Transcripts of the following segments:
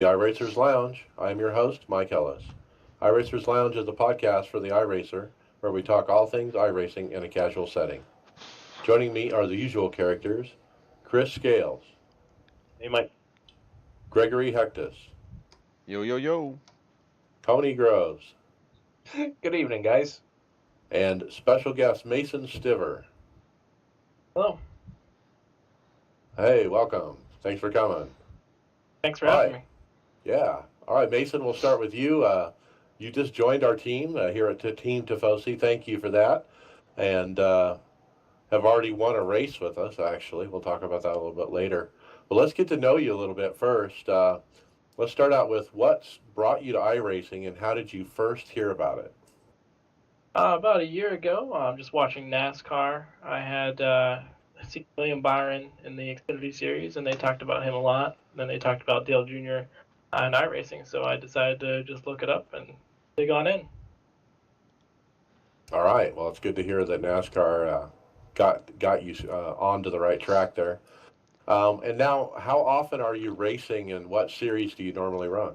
The iRacers Lounge. I am your host, Mike Ellis. iRacers Lounge is a podcast for the iRacer where we talk all things iRacing in a casual setting. Joining me are the usual characters Chris Scales, Hey, Mike. Gregory Hectus, Yo, yo, yo. Tony Groves, Good evening, guys. and special guest Mason Stiver. Hello. Hey, welcome. Thanks for coming. Thanks for All having right. me. Yeah. All right, Mason, we'll start with you. You just joined our team here at Team Tifosi. Thank you for that. And have already won a race with us, actually. We'll talk about that a little bit later. But let's get to know you a little bit first. Let's start out with what's brought you to iRacing and how did you first hear about it? About a year ago, I'm just watching NASCAR. I had seen William Byron in the Xfinity Series, and they talked about him a lot. Then they talked about Dale Jr. In iRacing, so I decided to just look it up and dig on in. All right. Well, it's good to hear that NASCAR got you onto the right track there. And now, how often are you racing, and what series do you normally run?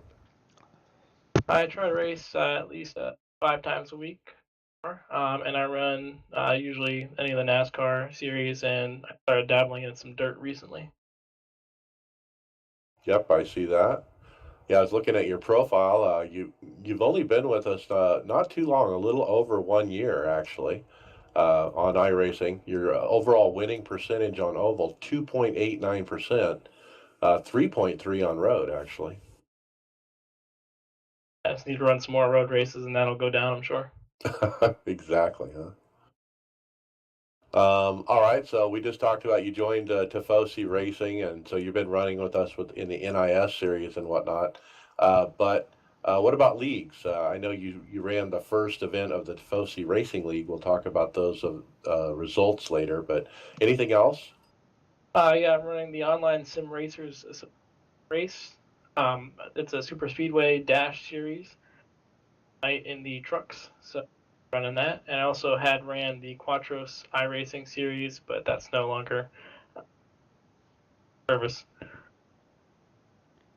I try to race at least 5 times a week, and I run usually any of the NASCAR series, and I started dabbling in some dirt recently. Yep, I see that. Yeah, I was looking at your profile. You've only been with us not too long, a little over 1 year actually, on iRacing. Your overall winning percentage on oval 2.89%, 3.3 on road actually. I just need to run some more road races, and that'll go down, I'm sure. Exactly, huh? All right, so we just talked about you joined Tifosi Racing, and so you've been running with us in the NIS series and whatnot. But what about leagues? I know you ran the first event of the Tifosi Racing League. We'll talk about those results later. But anything else? Yeah, I'm running the online Sim Racers race. It's a super speedway dash series in the trucks, so running that. And I also had ran the Quattros iRacing series, but that's no longer service.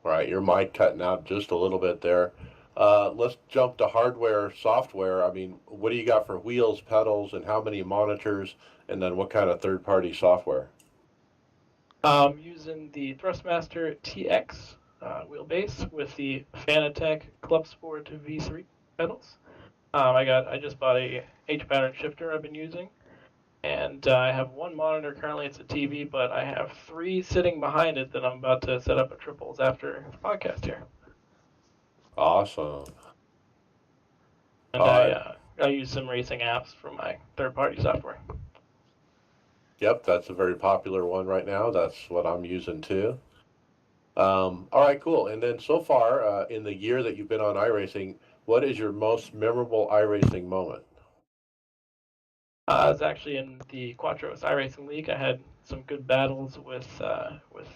All right, your mic cutting out just a little bit there. Let's jump to hardware, software. I mean, what do you got for wheels, pedals, and how many monitors, and then what kind of third-party software? Using the Thrustmaster TX wheelbase with the Fanatec Club Sport V3 pedals. I just bought a H pattern shifter I've been using, and I have one monitor currently. It's a TV, but I have three sitting behind it that I'm about to set up at triples after the podcast here. Awesome. And All right. I use some racing apps for my third-party software. Yep, that's a very popular one right now. That's what I'm using too. All right, cool. And then so far in the year that you've been on iRacing, what is your most memorable iRacing moment? I was actually in the Quattros iRacing League. I had some good battles with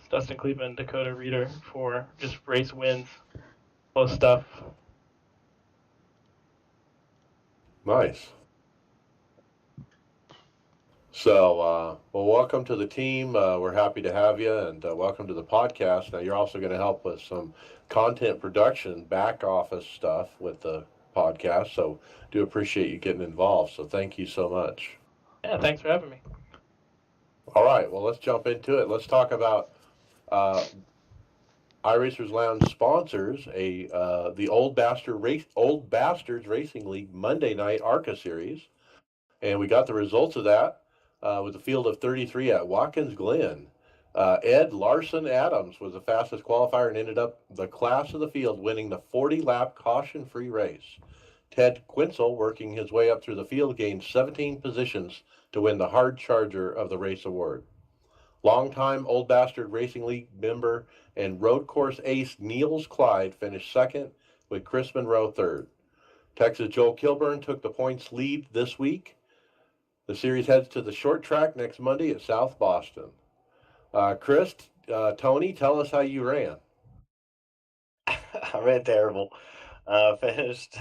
Dustin Cleveland and Dakota Reader for just race wins, close stuff. Nice. So, well, welcome to the team. We're happy to have you, and welcome to the podcast. Now, you're also going to help with some content production, back office stuff with the podcast. So, do appreciate you getting involved. So, thank you so much. Yeah, thanks for having me. All right, well, let's jump into it. Let's talk about uh, iRacers Lounge sponsors the Old Bastards Racing League Monday Night ARCA Series, and we got the results of that with a field of 33 at Watkins Glen. Ed Larson Adams was the fastest qualifier and ended up the class of the field, winning the 40-lap caution-free race. Ted Quinzel, working his way up through the field, gained 17 positions to win the Hard Charger of the race award. Longtime Old Bastard Racing League member and road course ace Niels Clyde finished second, with Chris Monroe third. Texas Joel Kilburn took the points lead this week. The series heads to the short track next Monday at South Boston. Chris, Tony, tell us how you ran. I ran terrible. Finished,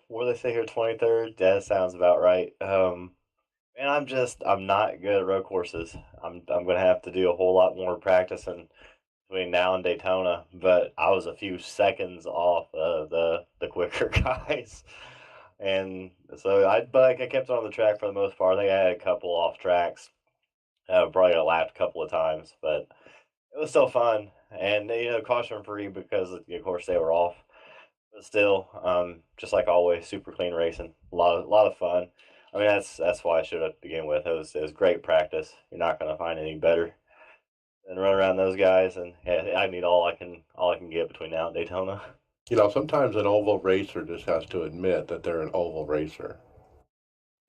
what do they say here, 23rd? That sounds about right. And I'm not good at road courses. I'm going to have to do a whole lot more practicing between now and Daytona, but I was a few seconds off the quicker guys. And so I kept on the track for the most part. I think I had a couple off tracks. Probably got lapped a couple of times, but it was still fun. And caution free because of course they were off. But still, just like always, super clean racing. A lot of fun. I mean, that's why I showed up to begin with. It was great practice. You're not going to find anything better than run around those guys. And yeah, I need all I can get between now and Daytona. Sometimes an oval racer just has to admit that they're an oval racer.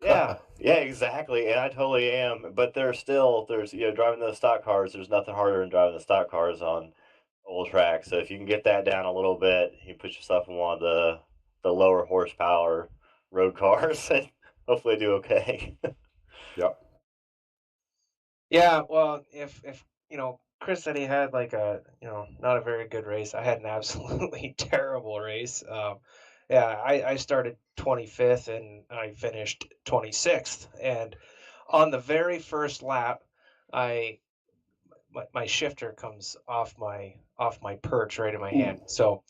Yeah, yeah, exactly. And I totally am. But there's driving those stock cars. There's nothing harder than driving the stock cars on oval tracks. So if you can get that down a little bit, you put yourself in one of the lower horsepower road cars, and hopefully do okay. Yep. Yeah, well, if Chris said he had like a not a very good race, I had an absolutely terrible race. Yeah, I started 25th and I finished 26th, and on the very first lap, I my shifter comes off my perch right in my hand. So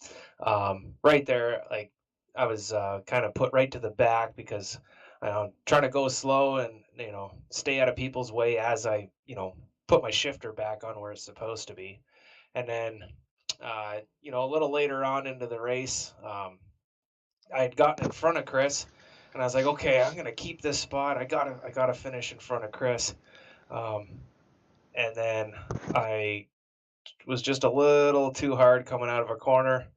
right there, like I was kind of put right to the back because I'm trying to go slow and stay out of people's way as I put my shifter back on where it's supposed to be. And then a little later on into the race, I had gotten in front of Chris, and I was like, okay, I'm gonna keep this spot. I gotta finish in front of Chris. Um, and then I was just a little too hard coming out of a corner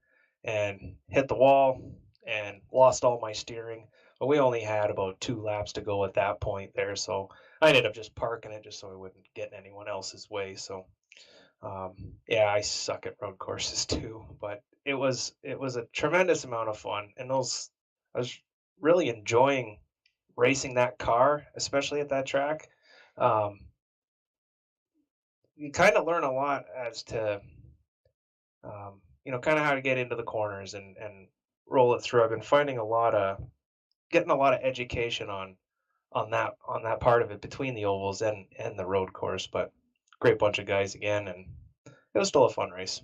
and hit the wall and lost all my steering. But we only had about 2 laps to go at that point there, so I ended up just parking it just so I wouldn't get in anyone else's way. So yeah, I suck at road courses too, but it was a tremendous amount of fun, and those I was really enjoying racing that car, especially at that track. Um, you kind of learn a lot as to kind of how to get into the corners and roll it through. I've been finding getting a lot of education on that part of it between the ovals and the road course. But great bunch of guys again, and it was still a fun race.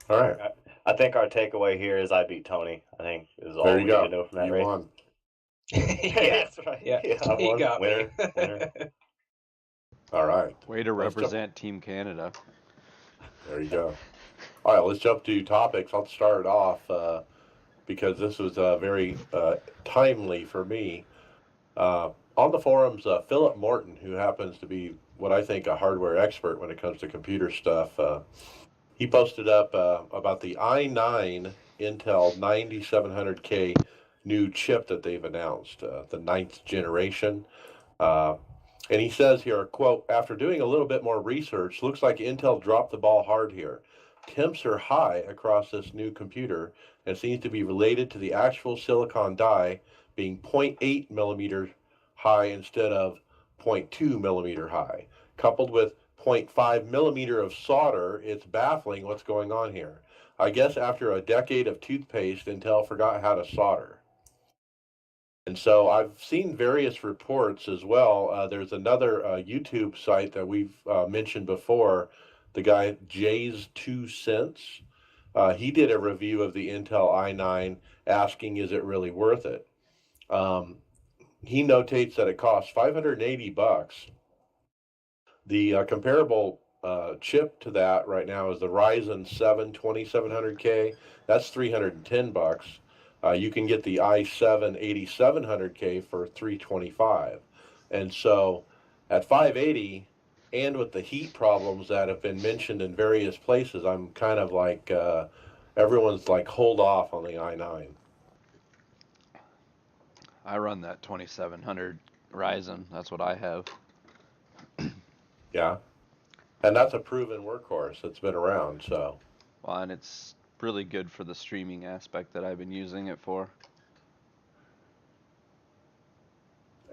All right. I think our takeaway here is I beat Tony. I think is all There we you need go. to know from that You race. won. Yeah, That's right. yeah, I he won. got me. Winner. All right. Way to Let's represent Team Canada. There you go. All right, let's jump to topics. I'll start off because this was very timely for me. On the forums, Philip Morton, who happens to be what I think a hardware expert when it comes to computer stuff, he posted up about the i9 Intel 9700K new chip that they've announced, the 9th generation. Uh, and he says here, quote, after doing a little bit more research, looks like Intel dropped the ball hard here. Temps are high across this new computer and seems to be related to the actual silicon die being 0.8 millimeter high instead of 0.2 millimeter high. Coupled with 0.5 millimeter of solder, it's baffling what's going on here. I guess after a decade of toothpaste, Intel forgot how to solder. And so I've seen various reports as well. There's another YouTube site that we've mentioned before, the guy Jay's 2 Cents. He did a review of the Intel i9 asking, is it really worth it? He notates that it costs $580. The comparable chip to that right now is the Ryzen 7 2700K. That's $310. You can get the i7 8700K for $325. And so at 580 and with the heat problems that have been mentioned in various places, I'm kind of like everyone's like hold off on the i9. I run that 2700 Ryzen. That's what I have. Yeah. And that's a proven workhorse that's been around, so. Well, and it's really good for the streaming aspect that I've been using it for.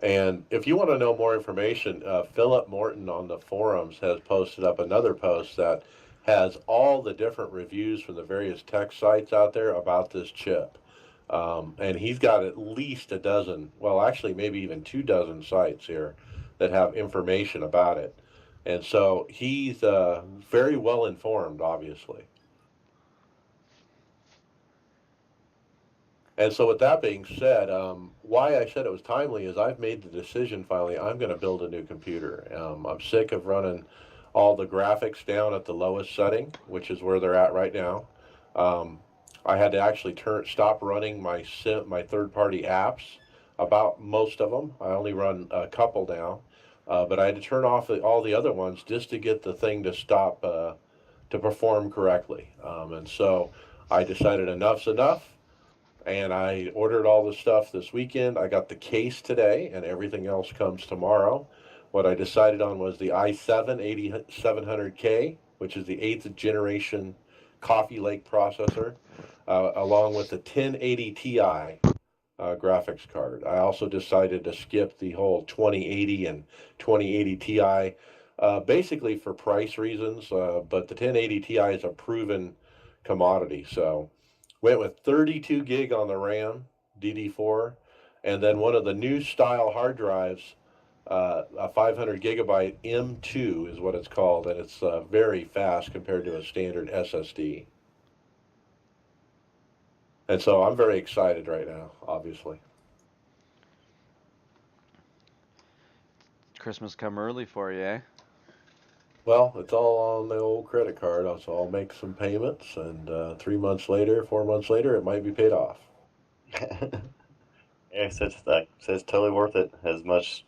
And if you want to know more information, Philip Morton on the forums has posted up another post that has all the different reviews from the various tech sites out there about this chip. And he's got at least a dozen, well, actually maybe even 2 dozen sites here that have information about it. And so he's very well informed, obviously. And so, with that being said, why I said it was timely is I've made the decision finally. I'm going to build a new computer. I'm sick of running all the graphics down at the lowest setting, which is where they're at right now. Um, I had to actually stop running my third-party apps. About most of them, I only run a couple now, but I had to turn off all the other ones just to get the thing to stop to perform correctly. And so I decided enough's enough, and I ordered all the stuff this weekend. I got the case today, and everything else comes tomorrow. What I decided on was the i7 8700K, which is the 8th generation Coffee Lake processor, along with the 1080 Ti graphics card. I also decided to skip the whole 2080 and 2080 Ti, basically for price reasons, but the 1080 Ti is a proven commodity. So went with 32 gig on the RAM, DD4, and then one of the new style hard drives, a 500 gigabyte M2 is what it's called, and it's very fast compared to a standard SSD. And so I'm very excited right now, obviously. Christmas come early for you, eh? Well, it's all on the old credit card, so I'll make some payments, and 3 months later, 4 months later, it might be paid off. Yeah, so it's totally worth it. As much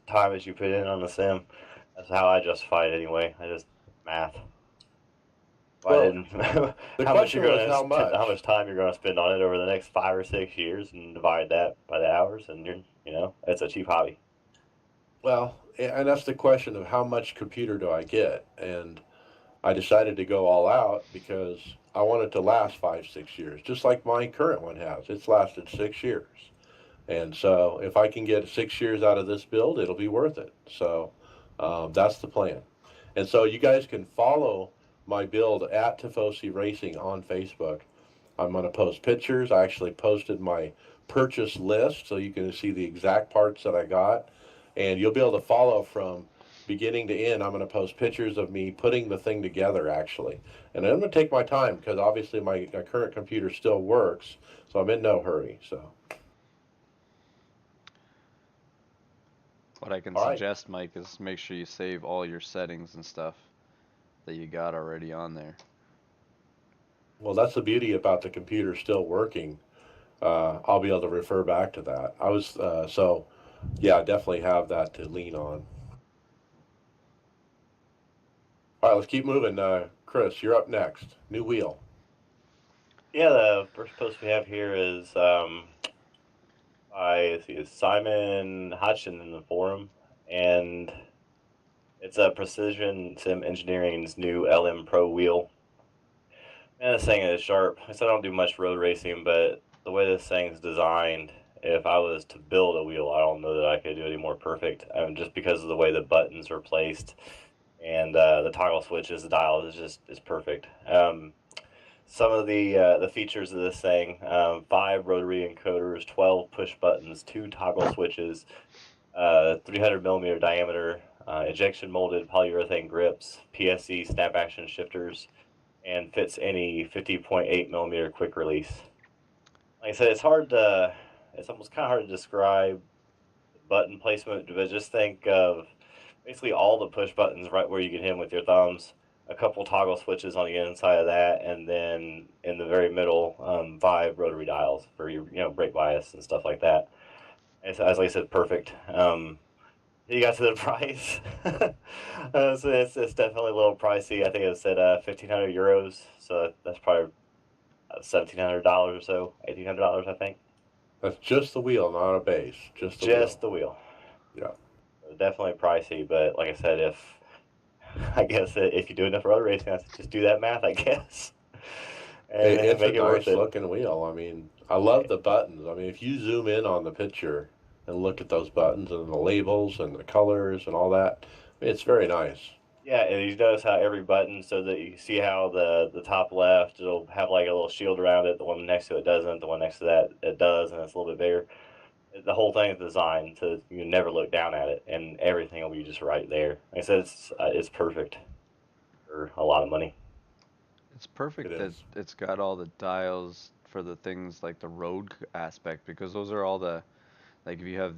time as you put in on the sim, that's how I justify it anyway. I just math. If I Well, didn't, the how much you're question was gonna how spend, how much. much time you're gonna spend on it over the next 5 or 6 years, and divide that by the hours, and it's a cheap hobby. Well, and that's the question of how much computer do I get? And I decided to go all out because I want it to last 5, 6 years, just like my current one has. It's lasted 6 years. And so if I can get 6 years out of this build, it'll be worth it. So that's the plan. And so you guys can follow my build at Tifosi Racing on Facebook. I'm going to post pictures. I actually posted my purchase list so you can see the exact parts that I got. And you'll be able to follow from beginning to end. I'm going to post pictures of me putting the thing together, actually. And I'm going to take my time because obviously my current computer still works. So I'm in no hurry. So. What I can All right. suggest, Mike, is make sure you save all your settings and stuff that you got already on there. Well, that's the beauty about the computer still working. I'll be able to refer back to that. Yeah, I definitely have that to lean on. All right, let's keep moving. Chris, you're up next. New wheel. Yeah, the first post we have here is by Simon Hodgson in the forum, and it's a Precision Sim Engineering's new LM Pro wheel. And this thing is sharp. I don't do much road racing, but the way this thing's designed, if I was to build a wheel, I don't know that I could do any more perfect. Just because of the way the buttons are placed and the toggle switches, the dial is perfect. Some of the features of this thing: 5 rotary encoders, 12 push buttons, 2 toggle switches, 300 millimeter diameter, injection molded polyurethane grips, PSC snap action shifters, and fits any 50.8 millimeter quick release. Like I said, it's almost kind of hard to describe button placement, but just think of basically all the push buttons right where you can hit them with your thumbs, a couple toggle switches on the inside of that, and then in the very middle, 5 rotary dials for your brake bias and stuff like that. As like I said, perfect. You got to the price. So it's definitely a little pricey. I think it said 1,500 euros. So that's probably $1,700 or so, $1,800, I think. That's just the wheel, not a base. Just the Just wheel. the wheel. Yeah. So definitely pricey, but like I said, if you do enough road racing, I just do that math, I guess. And It's make a it worth nice it. looking wheel. I mean, I love the buttons. I mean, if you zoom in on the picture and look at those buttons and the labels and the colors and all that, it's very nice. Yeah, and you notice how every button, so that you see how the top left, it'll have like a little shield around it. The one next to it doesn't. The one next to that, it does, and it's a little bit bigger. The whole thing is designed to you never look down at it, and everything will be just right there. Like I said, it's perfect for a lot of money. It's perfect It that is. it's got all the dials for the things like the road aspect, because those are all the, like if you have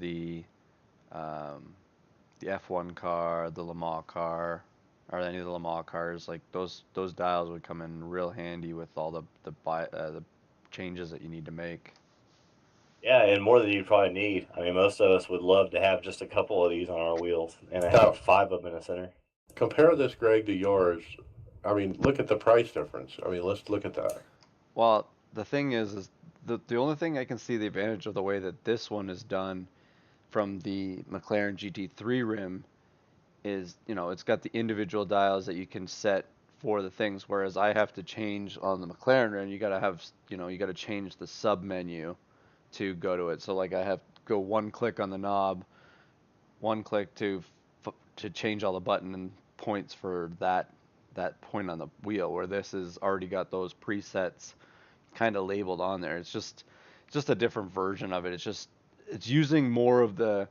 um, the F1 car, the Le Mans car, or any of the Le Mans cars, like those dials would come in real handy with all the changes that you need to make. Yeah, and more than you probably need. I mean, most of us would love to have just a couple of these on our wheels and have Now, 5 of them in a center. compare this, Greg, to yours. I mean, look at the price difference. I mean, let's look at that. Well, the thing is the only thing I can see the advantage of the way that this one is done from the McLaren GT3 rim is, it's got the individual dials that you can set for the things, whereas I have to change on the McLaren rim. You gotta have, you gotta change the sub menu to go to it. So like I have to go one click on the knob, one click to change all the button and points for that point on the wheel. Where this is already got those presets kind of labeled on there. It's just a different version of it. It's using more of the,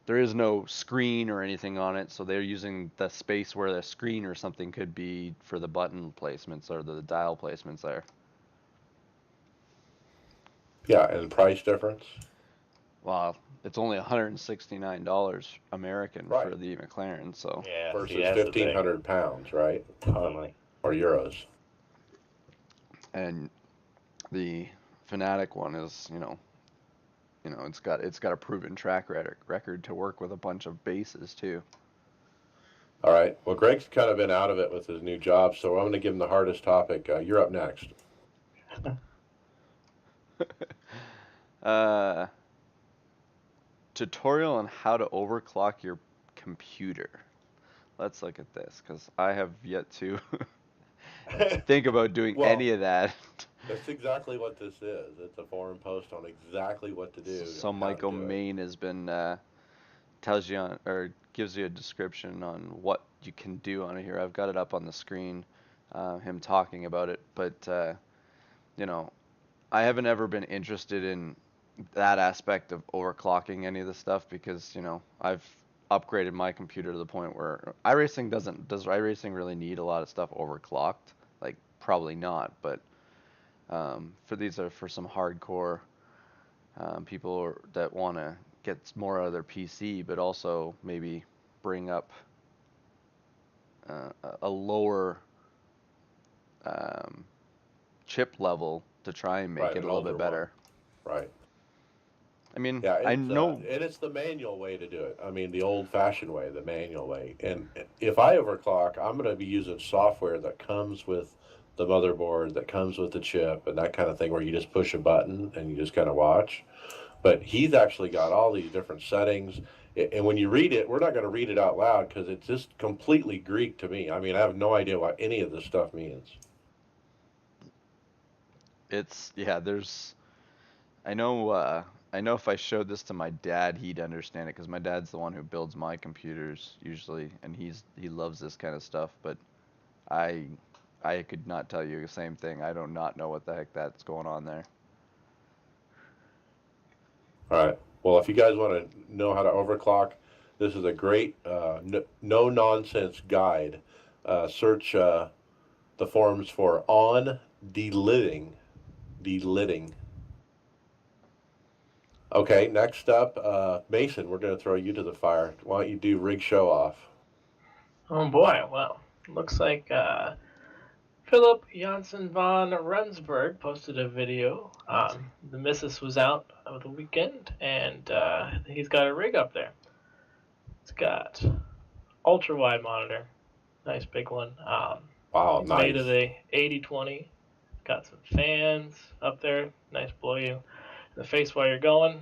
there is no screen or anything on it, so they're using the space where the screen or something could be for the button placements or the dial placements there. Yeah, and price difference. Well, it's only $169 American Right. for the McLaren, so Yeah, see, Versus that's the fifteen thing. hundred pounds, right? Ton of money. Or euros. and the Fanatic one is, it's got a proven track record to work with a bunch of bases too. All right. Well, Greg's kind of been out of it with his new job, so I'm going to give him the hardest topic. You're up next. uh, Tutorial on how to overclock your computer. Let's look at this because I have yet to think about doing Well, any of that. That's exactly what this is. It's a forum post on exactly what to do So and how to Michael do it. Main has been tells you on, or gives you a description on what you can do on it here. I've got it up on the screen, him talking about it, but you know, I haven't ever been interested in that aspect of overclocking any of the stuff because, I've upgraded my computer to the point where does iRacing really need a lot of stuff overclocked? Like probably not, but for these are for some hardcore people that want to get more out of their PC, but also maybe bring up a lower um, chip level to try and make Right, it an a little bit older one. better. Right. I mean, Yeah, I it's know. and it's the manual way to do it. I mean, the old-fashioned way, the manual way. And if I overclock, I'm going to be using software that comes with the motherboard, that comes with the chip, and that kind of thing, where you just push a button and you just kind of watch. But he's actually got all these different settings. And when you read it, we're not going to read it out loud because it's just completely Greek to me. I mean, I have no idea what any of this stuff means. It's yeah. I know. I know if I showed this to my dad, he'd understand it because my dad's the one who builds my computers usually, and he loves this kind of stuff. But I I could not tell you the same thing. I do not know what the heck that's going on there. All right. Well, if you guys want to know how to overclock, this is a great no nonsense guide. Search the forums for on delitting. Delitting. Okay, next up, Mason, we're going to throw you to the fire. Why don't you do rig show off? Oh boy, well, looks like Philip Janssen von Rensburg posted a video. The missus was out over the weekend, and he's got a rig up there. It's got ultra wide monitor, nice big one. Wow, It's made nice. of the 80/20. Got some fans up there, nice blow you in the face while you're going.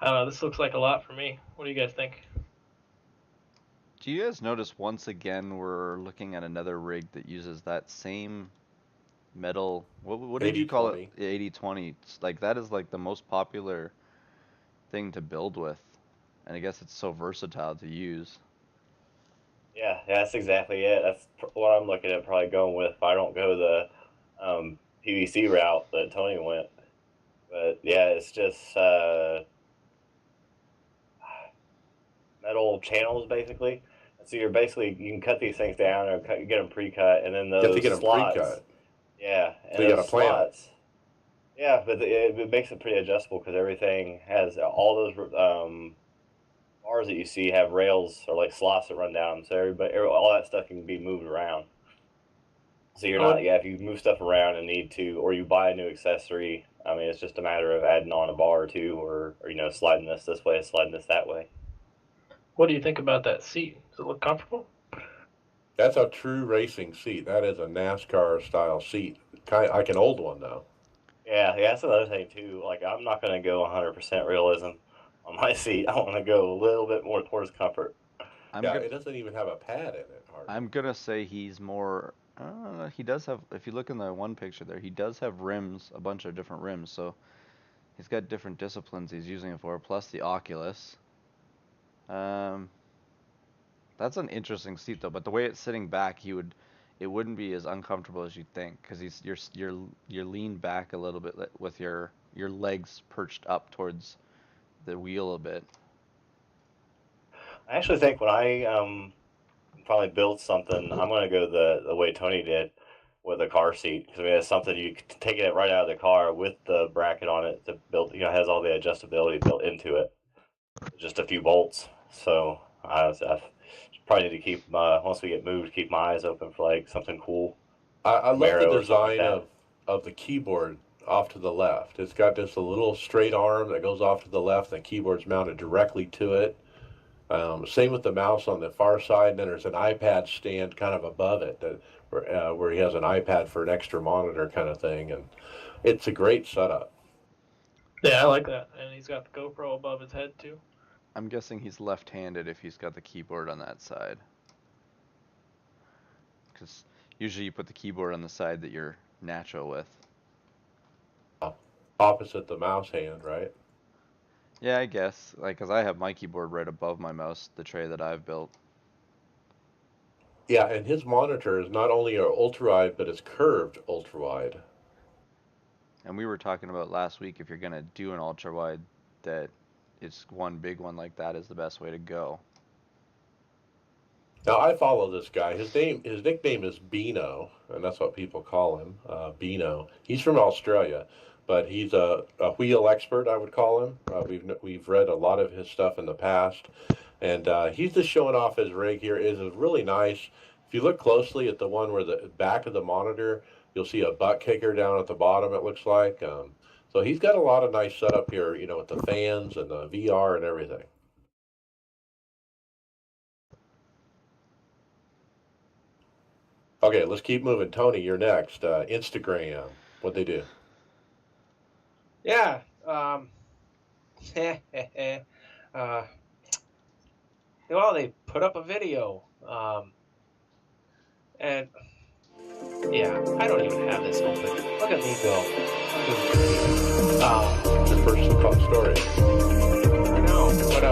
I don't know. This looks like a lot for me. What do you guys think? Do you guys notice once again we're looking at another rig that uses that same metal? What did you call it? 80/20. 80/20. Like that is like the most popular thing to build with, and I guess it's so versatile to use. Yeah, that's exactly it. That's what I'm looking at probably going with if I don't go the PVC route that Tony went. But yeah, it's just metal channels basically. So you can cut these things down or get them pre-cut, and then You have to those get them slots. pre-cut. Yeah, So and you got to those plan 'em. slots. Yeah, but it makes it pretty adjustable because everything has all those bars that you see have rails or like slots that run down. So all that stuff can be moved around. So you're not, if you move stuff around and need to, or you buy a new accessory, I mean, it's just a matter of adding on a bar or two, or sliding this way, sliding this that way. What do you think about that seat? Does it look comfortable? That's a true racing seat. That is a NASCAR style seat. Kind of like an old one though. Yeah, that's another thing too. Like, I'm not going to go 100% realism on my seat. I want to go a little bit more towards comfort. It doesn't even have a pad in it. Hardly. I'm gonna say he's more. He does have. If you look in the one picture there, he does have rims, a bunch of different rims. So he's got different disciplines he's using it for, plus the Oculus. That's an interesting seat though. But the way it's sitting back, it wouldn't be as uncomfortable as you'd think, because you're leaned back a little bit with your legs perched up towards the wheel a bit. I actually think when I probably build something, I'm going to go the way Tony did with a car seat, because I mean, it's something you can take it right out of the car with the bracket on it to build. Has all the adjustability built into it, just a few bolts. So I probably need to keep once we get moved, keep my eyes open for like something cool. I love the Camaro or something like design that. of the keyboard off to the left. It's got just a little straight arm that goes off to the left, and the keyboard's mounted directly to it. Same with the mouse on the far side, and then there's an iPad stand kind of above it where he has an iPad for an extra monitor kind of thing, and it's a great setup. Yeah, I like that. And he's got the GoPro above his head too. I'm guessing he's left-handed if he's got the keyboard on that side. Because usually you put the keyboard on the side that you're natural with. Opposite the mouse hand, right? Yeah, I guess. Because I have my keyboard right above my mouse, the tray that I've built. Yeah, and his monitor is not only ultra wide, but it's curved ultra wide. And we were talking about last week, if you're going to do an ultra wide, that it's one big one like that is the best way to go. Now I follow this guy. His nickname is Beano, and that's what people call him, Beano. He's from Australia, but he's a wheel expert, I would call him. We've read a lot of his stuff in the past, and he's just showing off his rig here. It is really nice. If you look closely at the one where the back of the monitor, you'll see a butt kicker down at the bottom. It looks like. So he's got a lot of nice setup here, with the fans and the VR and everything. Okay, let's keep moving. Tony, you're next. Instagram. What'd they do? Yeah. Well, they put up a video. And yeah, I don't even have this open. Look at me go. I'm doing great. Your first fun story. I know, but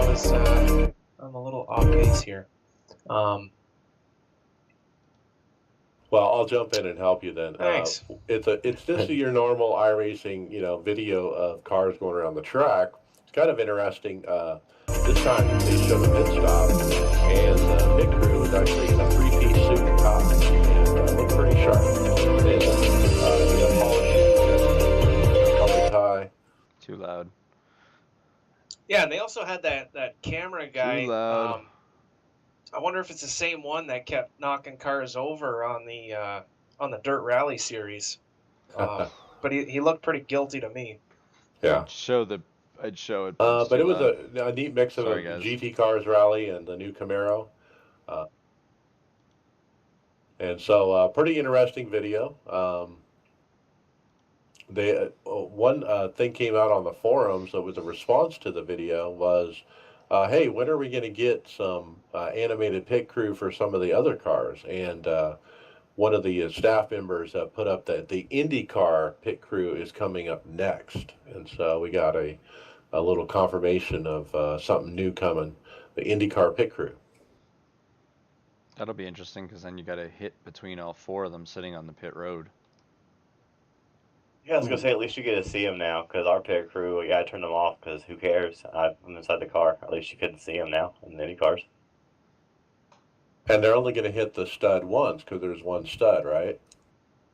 I'm a little off base here. Well, I'll jump in and help you then. Thanks. It's just your normal iRacing, video of cars going around the track. It's kind of interesting. This time they showed a pit stop, and the pit crew was actually in a three-piece suit and tie, and looked pretty sharp. And polished tie. Too loud. Yeah, and they also had that camera guy. Too loud. I wonder if it's the same one that kept knocking cars over on the Dirt Rally series. But he looked pretty guilty to me. Yeah. I'd show it. But it was a neat mix of Sorry, a guys. GT Cars rally and the new Camaro. And so pretty interesting video. One thing came out on the forums that was a response to the video was, hey, when are we going to get some animated pit crew for some of the other cars? And one of the staff members put up that the IndyCar pit crew is coming up next. And so we got a little confirmation of something new coming, the IndyCar pit crew. That'll be interesting, because then you got to hit between all four of them sitting on the pit road. Yeah, I was gonna say at least you get to see him now because our pit crew, yeah, I turned them off because who cares? I'm inside the car. At least you couldn't see him now in any cars. And they're only going to hit the stud once because there's one stud, right?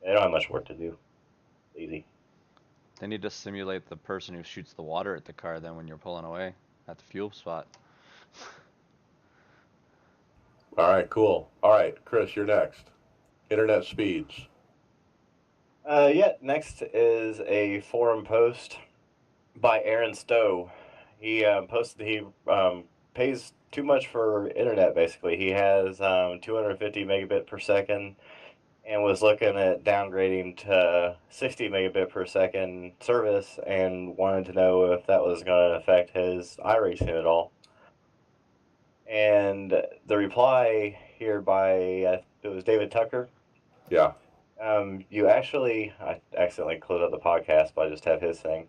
They don't have much work to do. Easy. They need to simulate the person who shoots the water at the car then when you're pulling away at the fuel spot. All right, cool. All right, Chris, you're next. Internet speeds. Yeah. Next is a forum post by Aaron Stowe. He posted he pays too much for internet. Basically, he has 250 megabit per second and was looking at downgrading to 60 megabit per second service and wanted to know if that was going to affect his iRacing at all. And the reply here by it was David Tucker. Yeah. You actually, I accidentally closed up the podcast, but I just have his thing.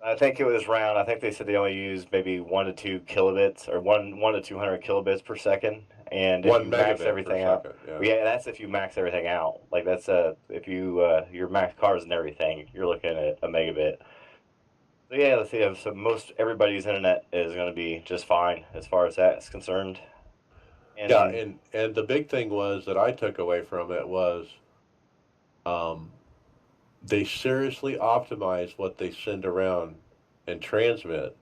I think it was round. I think they said they only use maybe 1 to 2 kilobits or one to 200 kilobits per second. And if 1 you max megabit everything per out, second. Yeah. yeah, that's if you max everything out. Like that's if you your max cars and everything, you're looking at a megabit. So yeah, let's see. So most everybody's internet is going to be just fine as far as that's concerned. And Yeah, and the big thing was that I took away from it was um, they seriously optimize what they send around and transmit.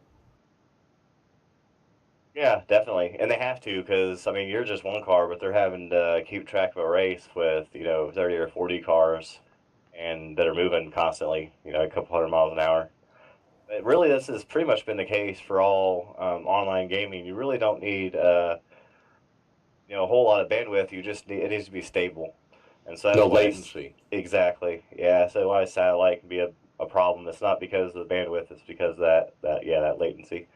yeah, definitely, and they have to because I mean you're just one car, but they're having to keep track of a race with 30 or 40 cars, and that are moving constantly, a couple hundred miles an hour. But really, this has pretty much been the case for all online gaming. You really don't need a whole lot of bandwidth. You just need it needs to be stable, and so that's No why latency. exactly, yeah. So why satellite can be a problem. It's not because of the bandwidth. It's because of that latency.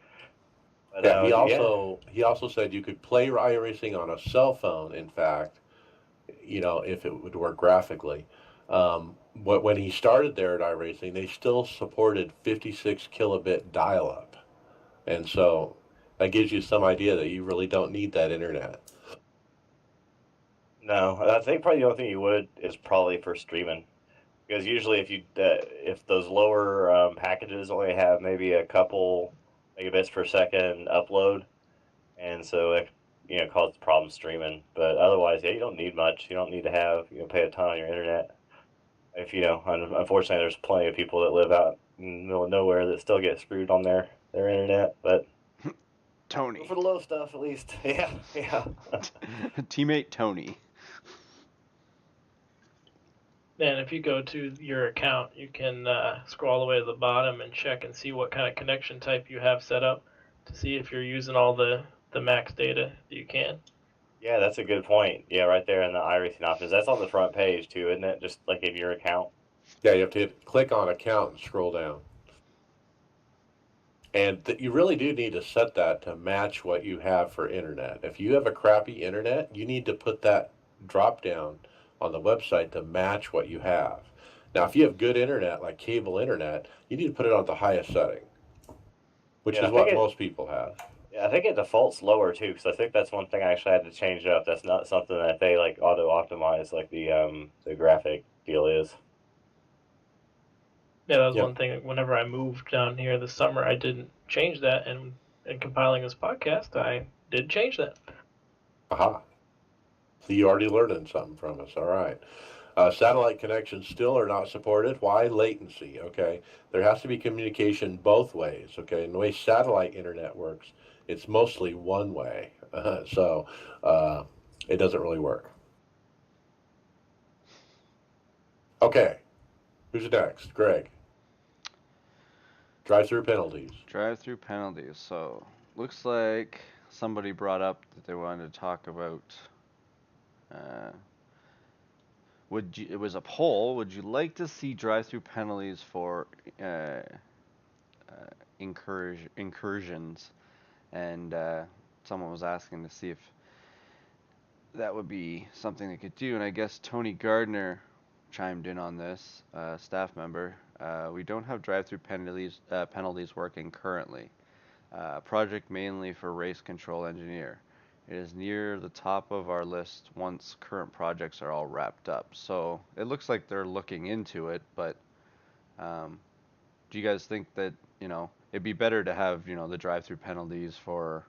But Yeah, he yeah. also he also said you could play iRacing on a cell phone. In fact, if it would work graphically. When he started there at iRacing, they still supported 56 kilobit dial-up, and so that gives you some idea that you really don't need that internet. No, I think probably the only thing you would is probably for streaming, because usually if those lower packages only have maybe a couple megabits per second upload, and so it causes problems streaming. But otherwise, yeah, you don't need much. You don't need to have pay a ton on your internet. If unfortunately, there's plenty of people that live out in the middle of nowhere that still get screwed on their internet, but Tony. for the low stuff at least, yeah. Teammate Tony. And if you go to your account, you can scroll all the way to the bottom and check and see what kind of connection type you have set up to see if you're using all the max data that you can. Yeah, that's a good point. Yeah, right there in the iRacing options. That's on the front page too, isn't it? Just like in your account. Yeah, you have to click on account and scroll down. And you really do need to set that to match what you have for internet. If you have a crappy internet, you need to put that drop down on the website to match what you have. Now, if you have good internet, like cable internet, you need to put it on the highest setting, which Yeah, is what most people have. Yeah, I think it defaults lower too, because I think that's one thing I actually had to change up. That's not something that they like auto optimize like the graphic deal is. Yeah, that was Yep. one thing. Whenever I moved down here this summer, I didn't change that, and in compiling this podcast, I did change that. Aha. So you already learned something from us. All right. Satellite connections still are not supported. Why? Latency. Okay. There has to be communication both ways. Okay. And the way satellite internet works, it's mostly one way. So it doesn't really work. Okay. Who's next? Greg. Drive-through penalties. Drive-through penalties. So, looks like somebody brought up that they wanted to talk about. Uh, it was a poll. Would you like to see drive-through penalties for incursions? And someone was asking to see if that would be something they could do. And I guess Tony Gardner chimed in on this, staff member. We don't have drive-through penalties working currently. Project mainly for race control engineer. It is near the top of our list once current projects are all wrapped up. So it looks like they're looking into it, but Do you guys think that, it'd be better to have, the drive-through penalties for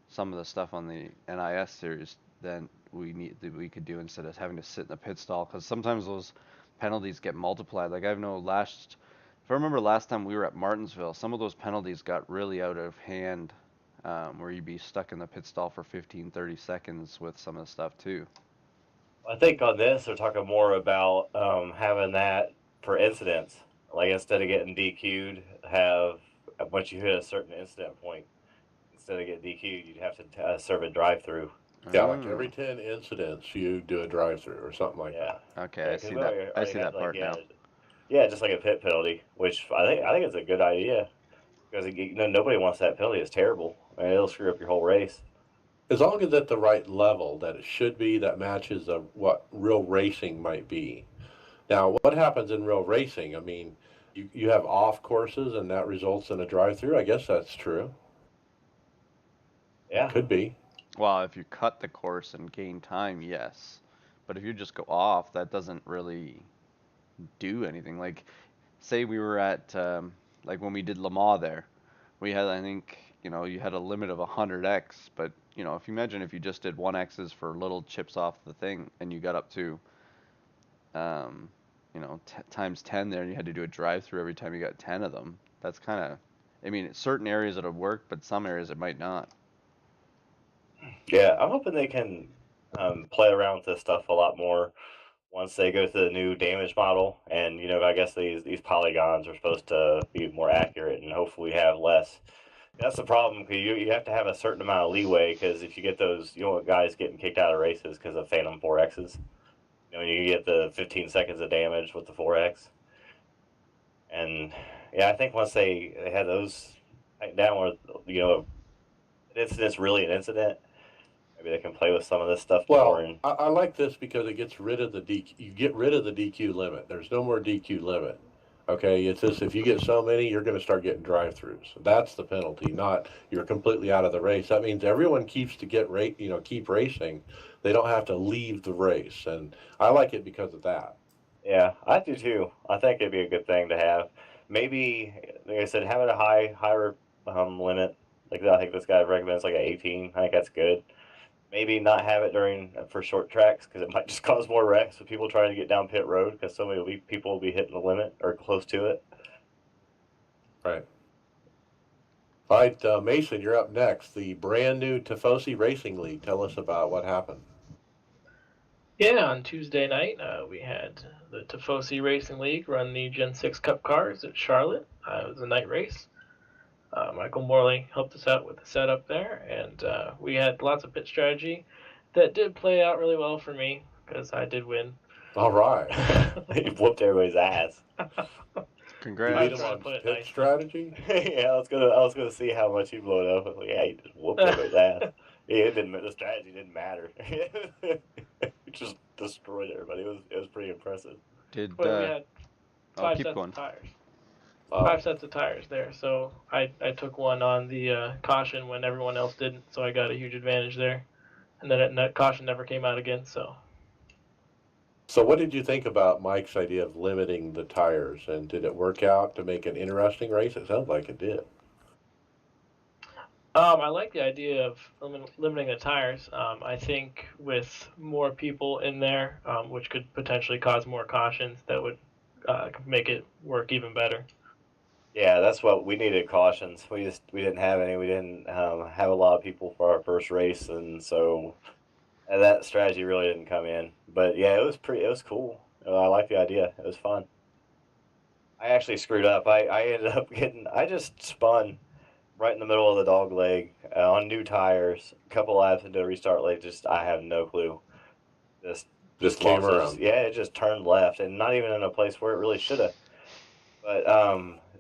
some of the stuff on the NIS series than we could do instead of having to sit in the pit stall? Because sometimes those penalties get multiplied. Like if I remember last time we were at Martinsville, some of those penalties got really out of hand, where you'd be stuck in the pit stall for 15, 30 seconds with some of the stuff too. I think on this they're talking more about having that for incidents. Like instead of getting DQ'd, have once you hit a certain incident point, instead of getting DQ'd, you'd have to serve a drive-through. Yeah, like every Oh, 10 incidents, you do a drive-through or something like Yeah, that. okay, yeah, I because see we that. I already see had that like part now. yeah, just like a pit penalty, which I think it's a good idea because nobody wants that penalty. It's terrible. I mean, it'll screw up your whole race. As long as at the right level that it should be, that matches what real racing might be. Now, what happens in real racing? I mean, you have off courses and that results in a drive-through. I guess that's true. Yeah, Could be. Well, if you cut the course and gain time, yes. But if you just go off, that doesn't really do anything. Like, say we were at, like when we did Le Mans there, we had, I think, you had a limit of 100x, but, if you imagine if you just did 1x's for little chips off the thing and you got up to, um, times 10 there and you had to do a drive through every time you got 10 of them, that's kind of, I mean, certain areas it'll work, but some areas it might not. yeah. I'm hoping they can play around with this stuff a lot more once they go to the new damage model. And I guess these polygons are supposed to be more accurate and hopefully have less. That's the problem because you have to have a certain amount of leeway because if you get those, guys getting kicked out of races because of Phantom 4Xs. You get the 15 seconds of damage with the 4X. And yeah, I think once they had those down where, an incident's really an incident, maybe they can play with some of this stuff more. Well, And I like this because it gets rid of the DQ. You get rid of the DQ limit. There's no more DQ limit. Okay, it's just if you get so many, you're going to start getting drive-throughs. That's the penalty, not you're completely out of the race. That means everyone keeps to keep racing. They don't have to leave the race, and I like it because of that. yeah, I do too. I think it'd be a good thing to have. Maybe, like I said, having a higher limit. Like I think this guy recommends like an 18. I think that's good. Maybe not have it during for short tracks because it might just cause more wrecks with people trying to get down pit road because so many people will be hitting the limit or close to it. Right. All right, Mason, you're up next. The brand new Tifosi Racing League. Tell us about what happened. Yeah, on Tuesday night, we had the Tifosi Racing League run the Gen 6 Cup cars at Charlotte. It was a night race. Michael Morley helped us out with the setup there, and we had lots of pit strategy that did play out really well for me because I did win. All right. You whooped everybody's ass. You I beat was Congrats. him trying to on put it pit nicely. strategy? Yeah, I was gonna see how much you blew it up. Like, yeah, you just whooped everybody's ass. Yeah, the strategy didn't matter. You just destroyed everybody. It was pretty impressive. Did But we had I'll five keep sets of going. tires. Oh, 5 sets of tires there, so I took one on the caution when everyone else didn't, so I got a huge advantage there. And then that caution never came out again, so so what did you think about Mike's idea of limiting the tires? And did it work out to make an interesting race? It sounds like it did. I like the idea of limiting the tires. I think with more people in there, which could potentially cause more cautions, that would make it work even better. Yeah, that's what we needed cautions. We didn't have any. We didn't have a lot of people for our first race, and so that strategy really didn't come in. But yeah, it was cool. I like the idea. It was fun. I actually screwed up. I ended up I just spun right in the middle of the dog leg on new tires. A couple laps into a restart leg, just I have no clue. Just Just just came lost it. around. Yeah, it just turned left, and not even in a place where it really should have. But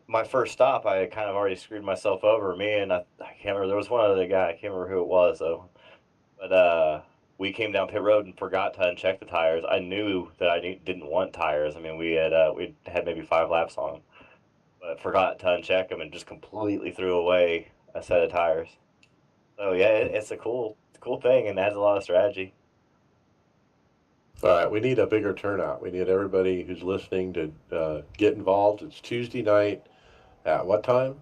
my first stop, I had kind of already screwed myself over. Me and I can't remember. There was one other guy. I can't remember who it was though. But we came down pit road and forgot to uncheck the tires. I knew that didn't want tires. I mean, we had maybe 5 laps on them, but forgot to uncheck them and just completely threw away a set of tires. So yeah, it's a cool thing and adds a lot of strategy. All right, we need a bigger turnout. We need everybody who's listening to get involved. It's Tuesday night at what time?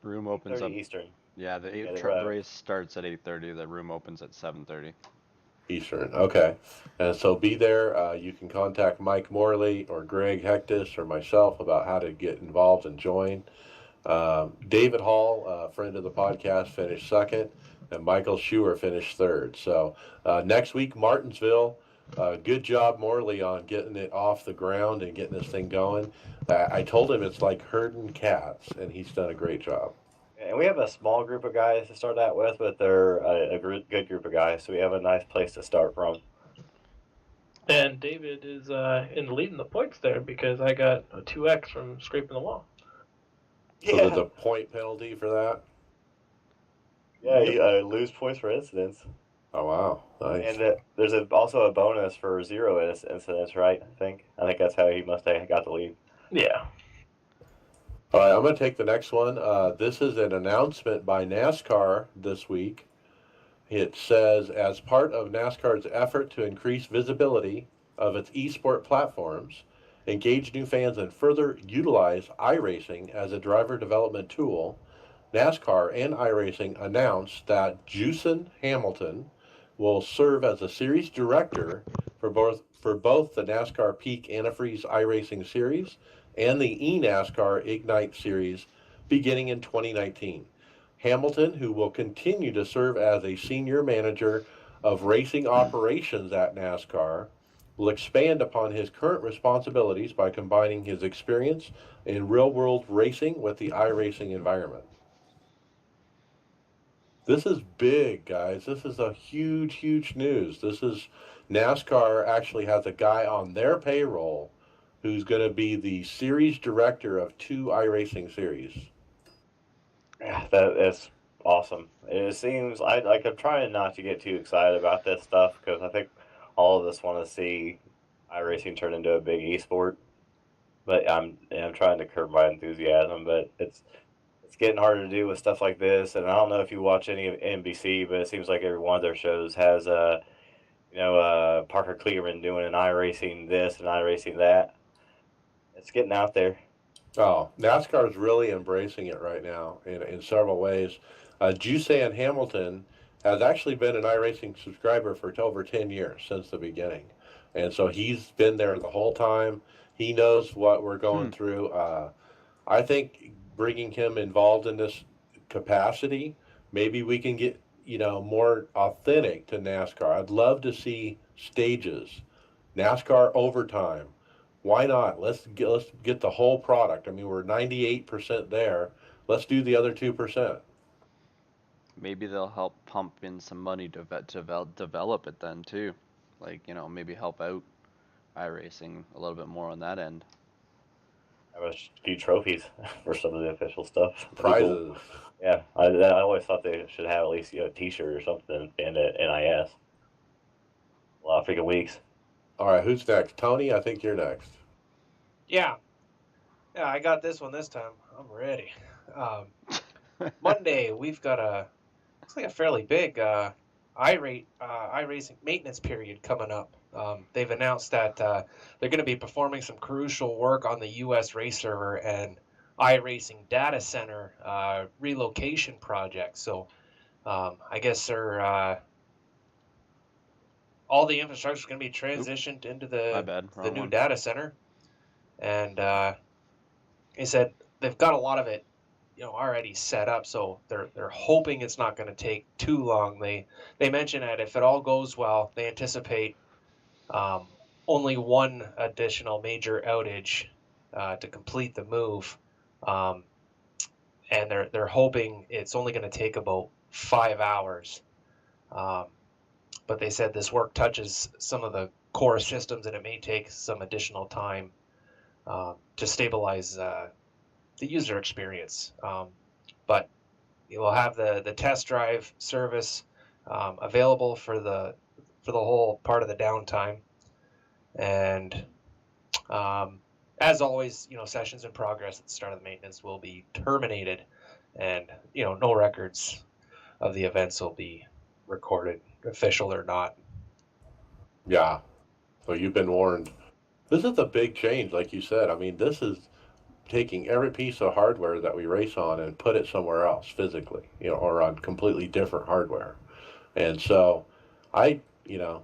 Room opens 30 up. Eastern. Yeah, the Yeah, the race starts at 8:30. The room opens at 7:30. Eastern. Okay. And so be there. You can contact Mike Morley or Greg Hectus or myself about how to get involved and join. David Hall, friend of the podcast, finished second, and Michael Schuer finished third. So next week, Martinsville. Good job, Morley, on getting it off the ground and getting this thing going. I told him it's like herding cats, and he's done a great job. And we have a small group of guys to start out with, but they're good group of guys, so we have a nice place to start from. And David is in leading the points there because I got a 2x from scraping the wall. So Yeah, there's a point penalty for that. yeah, you lose points for incidents. Oh wow, nice. And there's also a bonus for 0 incidents, right? I think that's how he must have got the lead. Yeah. All right, I'm going to take the next one. This is an announcement by NASCAR this week. It says, as part of NASCAR's effort to increase visibility of its esport platforms, engage new fans, and further utilize iRacing as a driver development tool, NASCAR and iRacing announced that Juicin Hamilton will serve as a series director for both the NASCAR Peak Antifreeze iRacing Series and the eNASCAR Ignite Series beginning in 2019. Hamilton, who will continue to serve as a senior manager of racing operations at NASCAR, will expand upon his current responsibilities by combining his experience in real-world racing with the iRacing environment. This is big, guys. This is a huge, huge news. This is NASCAR actually has a guy on their payroll who's going to be the series director of 2 iRacing series. Yeah, that's awesome. It seems I'm trying not to get too excited about this stuff because I think all of us want to see iRacing turn into a big esport. But I'm trying to curb my enthusiasm. But it's getting harder to do with stuff like this. And I don't know if you watch any of NBC, but it seems like every one of their shows has Parker Kligerman doing an iRacing this and iRacing that. It's getting out there. Oh, NASCAR is really embracing it right now in several ways. Jusan Hamilton has actually been an iRacing subscriber for over 10 years since the beginning. And so he's been there the whole time. He knows what we're going through. I think bringing him involved in this capacity, maybe we can get, more authentic to NASCAR. I'd love to see stages, NASCAR overtime. Why not? Let's get the whole product. I mean, we're 98% there. Let's do the other 2%. Maybe they'll help pump in some money to develop it then too. Like, maybe help out iRacing a little bit more on that end. Have a few trophies for some of the official stuff. Prizes. Cool. Yeah, I always thought they should have at least a T-shirt or something and an NIS. A lot of freaking weeks. All right, who's next? Tony, I think you're next. Yeah, I got this one this time. I'm ready. Monday we've got looks like a fairly big iRacing maintenance period coming up. They've announced that they're going to be performing some crucial work on the U.S. race server and iRacing data center relocation project. So I guess all the infrastructure is going to be transitioned into My bad. the Wrong new one. data center, and he said they've got a lot of it already set up, so they're hoping it's not going to take too long. They mentioned that if it all goes well, they anticipate only one additional major outage to complete the move, and they're hoping it's only going to take about 5 hours. But they said this work touches some of the core systems, and it may take some additional time to stabilize the user experience. But we'll have the test drive service available for the whole part of the downtime, and as always, sessions in progress at the start of the maintenance will be terminated, and no records of the events will be recorded, official or not. Yeah. So you've been warned. This is a big change, like you said. I mean, this is taking every piece of hardware that we race on and put it somewhere else physically, or on completely different hardware. And so I, you know,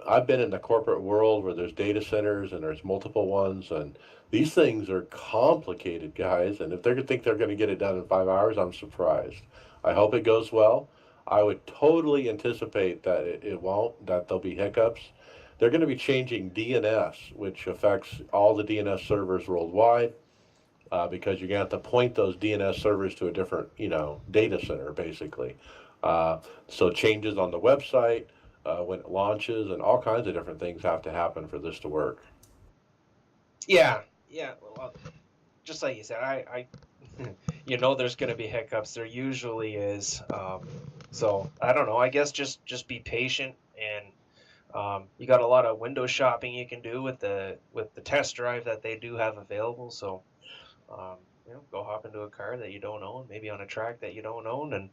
I've been in the corporate world where there's data centers and there's multiple ones, and these things are complicated, guys. And if they think they're going to get it done in 5 hours, I'm surprised. I hope it goes well. I would totally anticipate that it won't, that there'll be hiccups. They're going to be changing DNS, which affects all the DNS servers worldwide, because you're going to have to point those DNS servers to a different, data center, basically. Uh, so changes on the website, when it launches, and all kinds of different things have to happen for this to work. Yeah, yeah. Well, just like you said, I there's going to be hiccups. There usually is. So I don't know. I guess just be patient, and you got a lot of window shopping you can do with the test drive that they do have available. So go hop into a car that you don't own, maybe on a track that you don't own, and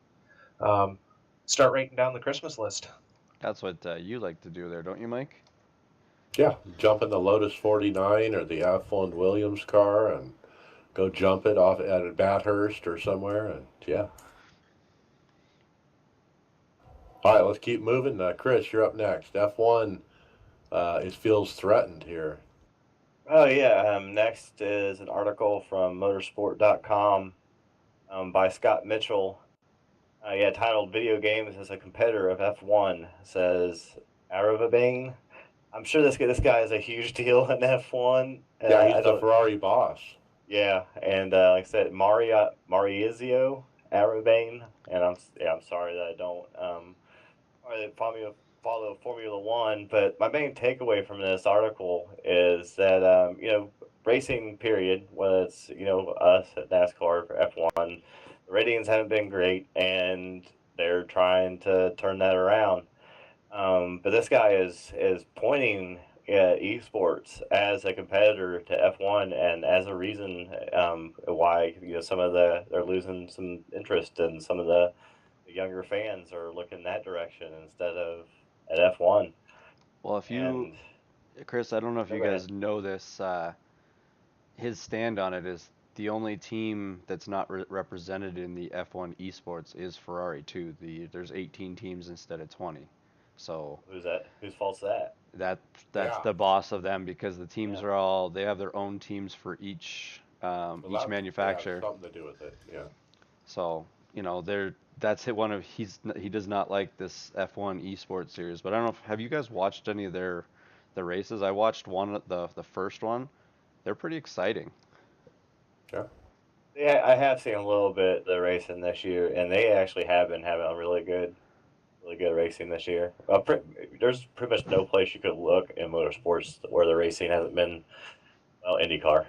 um, start writing down the Christmas list. That's what you like to do there, don't you, Mike? Yeah, jump in the Lotus 49 or the F1 Williams car and go jump it off at Bathurst or somewhere, and yeah. All right, let's keep moving. Chris, you're up next. F1, it feels threatened here. Oh yeah. Next is an article from motorsport.com by Scott Mitchell. Yeah, titled "Video Games as a Competitor of F1." Says Aravabane. I'm sure this guy is a huge deal in F1. Yeah, I he's the don't. Ferrari boss. Yeah, and like I said, Maurizio Arabane, and I'm sorry that I don't or that follow Formula One, but my main takeaway from this article is that racing period, whether it's us at NASCAR for F1, the ratings haven't been great, and they're trying to turn that around. But this guy is pointing at esports as a competitor to F1 and as a reason why some of they're losing some interest, and some of the younger fans are looking that direction instead of at F1. Well, if you, And Chris, I don't know if no, you go ahead. guys know this. His stand on it is the only team that's not represented in the F1 esports is Ferrari too. There's 18 teams instead of 20. So Who's that? Whose fault's that? that that's Yeah, the boss of them because the Yeah. teams are all they have their own teams for well, each that has manufacturer. something to do with it. Yeah. So they're that's hit one of he does not like this F1 esports series. But I don't know if have you guys watched any of the races? I watched one the first one. They're pretty exciting. Yeah. Yeah, I have seen a little bit the racing this year, and they actually have been having a really good racing this year. There's pretty much no place you could look in motorsports where the racing hasn't been IndyCar.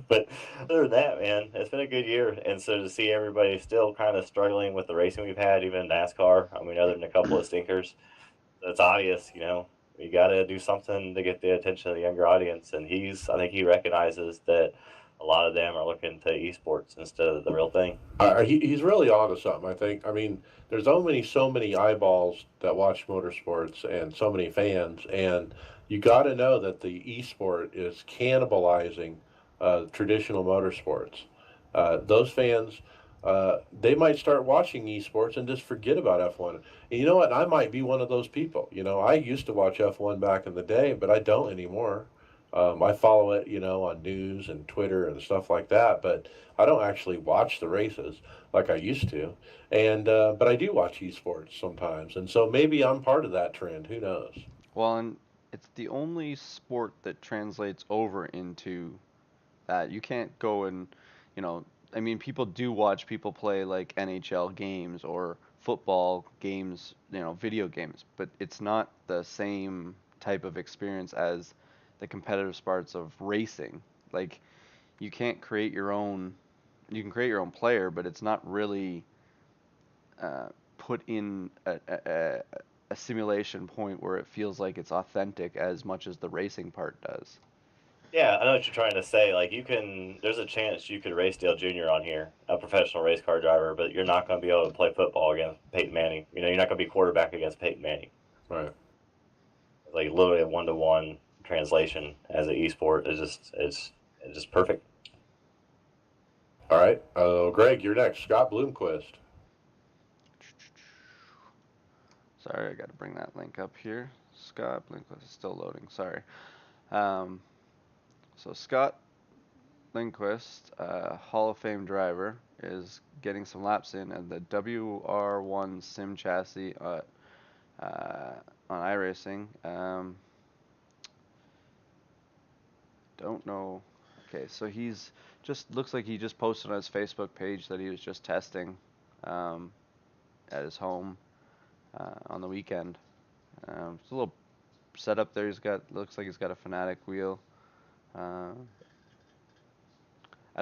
But other than that, man, it's been a good year, and so to see everybody still kind of struggling with the racing we've had, even in NASCAR. I mean, other than a couple of stinkers, it's obvious. You got to do something to get the attention of the younger audience, and I think he recognizes that a lot of them are looking to esports instead of the real thing. He's really onto something, I think. I mean, there's only so many eyeballs that watch motorsports and so many fans, and you got to know that the esport is cannibalizing traditional motorsports. Those fans, they might start watching esports and just forget about F1. And you know what? I might be one of those people. I used to watch F1 back in the day, but I don't anymore. I follow it, on news and Twitter and stuff like that, but I don't actually watch the races like I used to. And but I do watch esports sometimes, and so maybe I'm part of that trend. Who knows? Well, and it's the only sport that translates over into that. You can't go and, you know, I mean, people do watch people play like NHL games or football games, video games, but it's not the same type of experience as the competitive parts of racing. Like, you can't create your own, you can create your own player, but it's not really put in a simulation point where it feels like it's authentic as much as the racing part does. Yeah, I know what you're trying to say. Like there's a chance you could race Dale Jr. on here, a professional race car driver, but you're not going to be able to play football against Peyton Manning. You're not going to be quarterback against Peyton Manning. Right. like literally a 1-to-1 translation as an esport. It's just perfect. All right, Greg, you're next. Scott Bloomquist. Sorry, I got to bring that link up here. Scott Lindquist is still loading. Sorry. So Scott Lindquist, Hall of Fame driver, is getting some laps in at the WR1 Sim chassis on iRacing. Don't know. Okay, so he's just looks like he just posted on his Facebook page that he was just testing at his home on the weekend. It's a little setup there. Looks like he's got a Fanatic wheel. I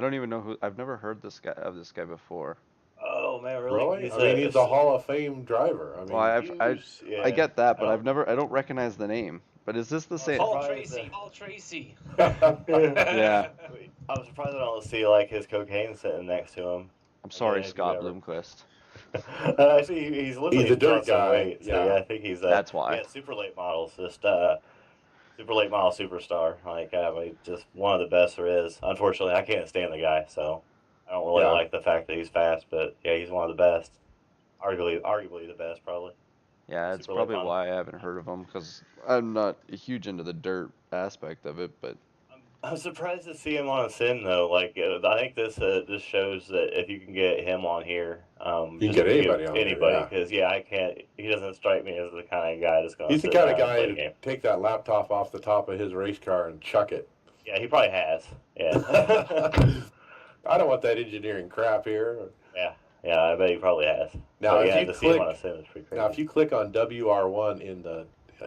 don't even know who. I've never heard this guy before. Oh man, Really? I mean, he's a Hall of Fame driver. I mean, Well, I get that, but I don't recognize the name. But is this the same? Paul Tracy. Yeah. I'm surprised I don't see like his cocaine sitting next to him. I'm sorry, if you Scott ever- Bloomquist. Actually, he's looks like He's a put on dirt some guy, weight. So yeah. yeah, I think he's That's why. Yeah, super late models, just super late model superstar. Like just one of the best there is. Unfortunately, I can't stand the guy, so I don't really Yeah. like the fact that he's fast. But yeah, he's one of the best. Arguably the best, probably. Yeah, that's Super late probably model. why I haven't heard of him, because I'm not huge into the dirt aspect of it. But I'm surprised to see him on a sim though. Like I think this shows that if you can get him on here, You can get anybody on here, yeah. because I can't. He doesn't strike me as the kind of guy that's going to. He's the kind of guy to take that laptop off the top of his race car and chuck it. Yeah, he probably has. Yeah. I don't want that engineering crap here. Yeah, I bet he probably has. Now, But if yeah, you to see him on click, a sim is pretty crazy. now if you click on WR1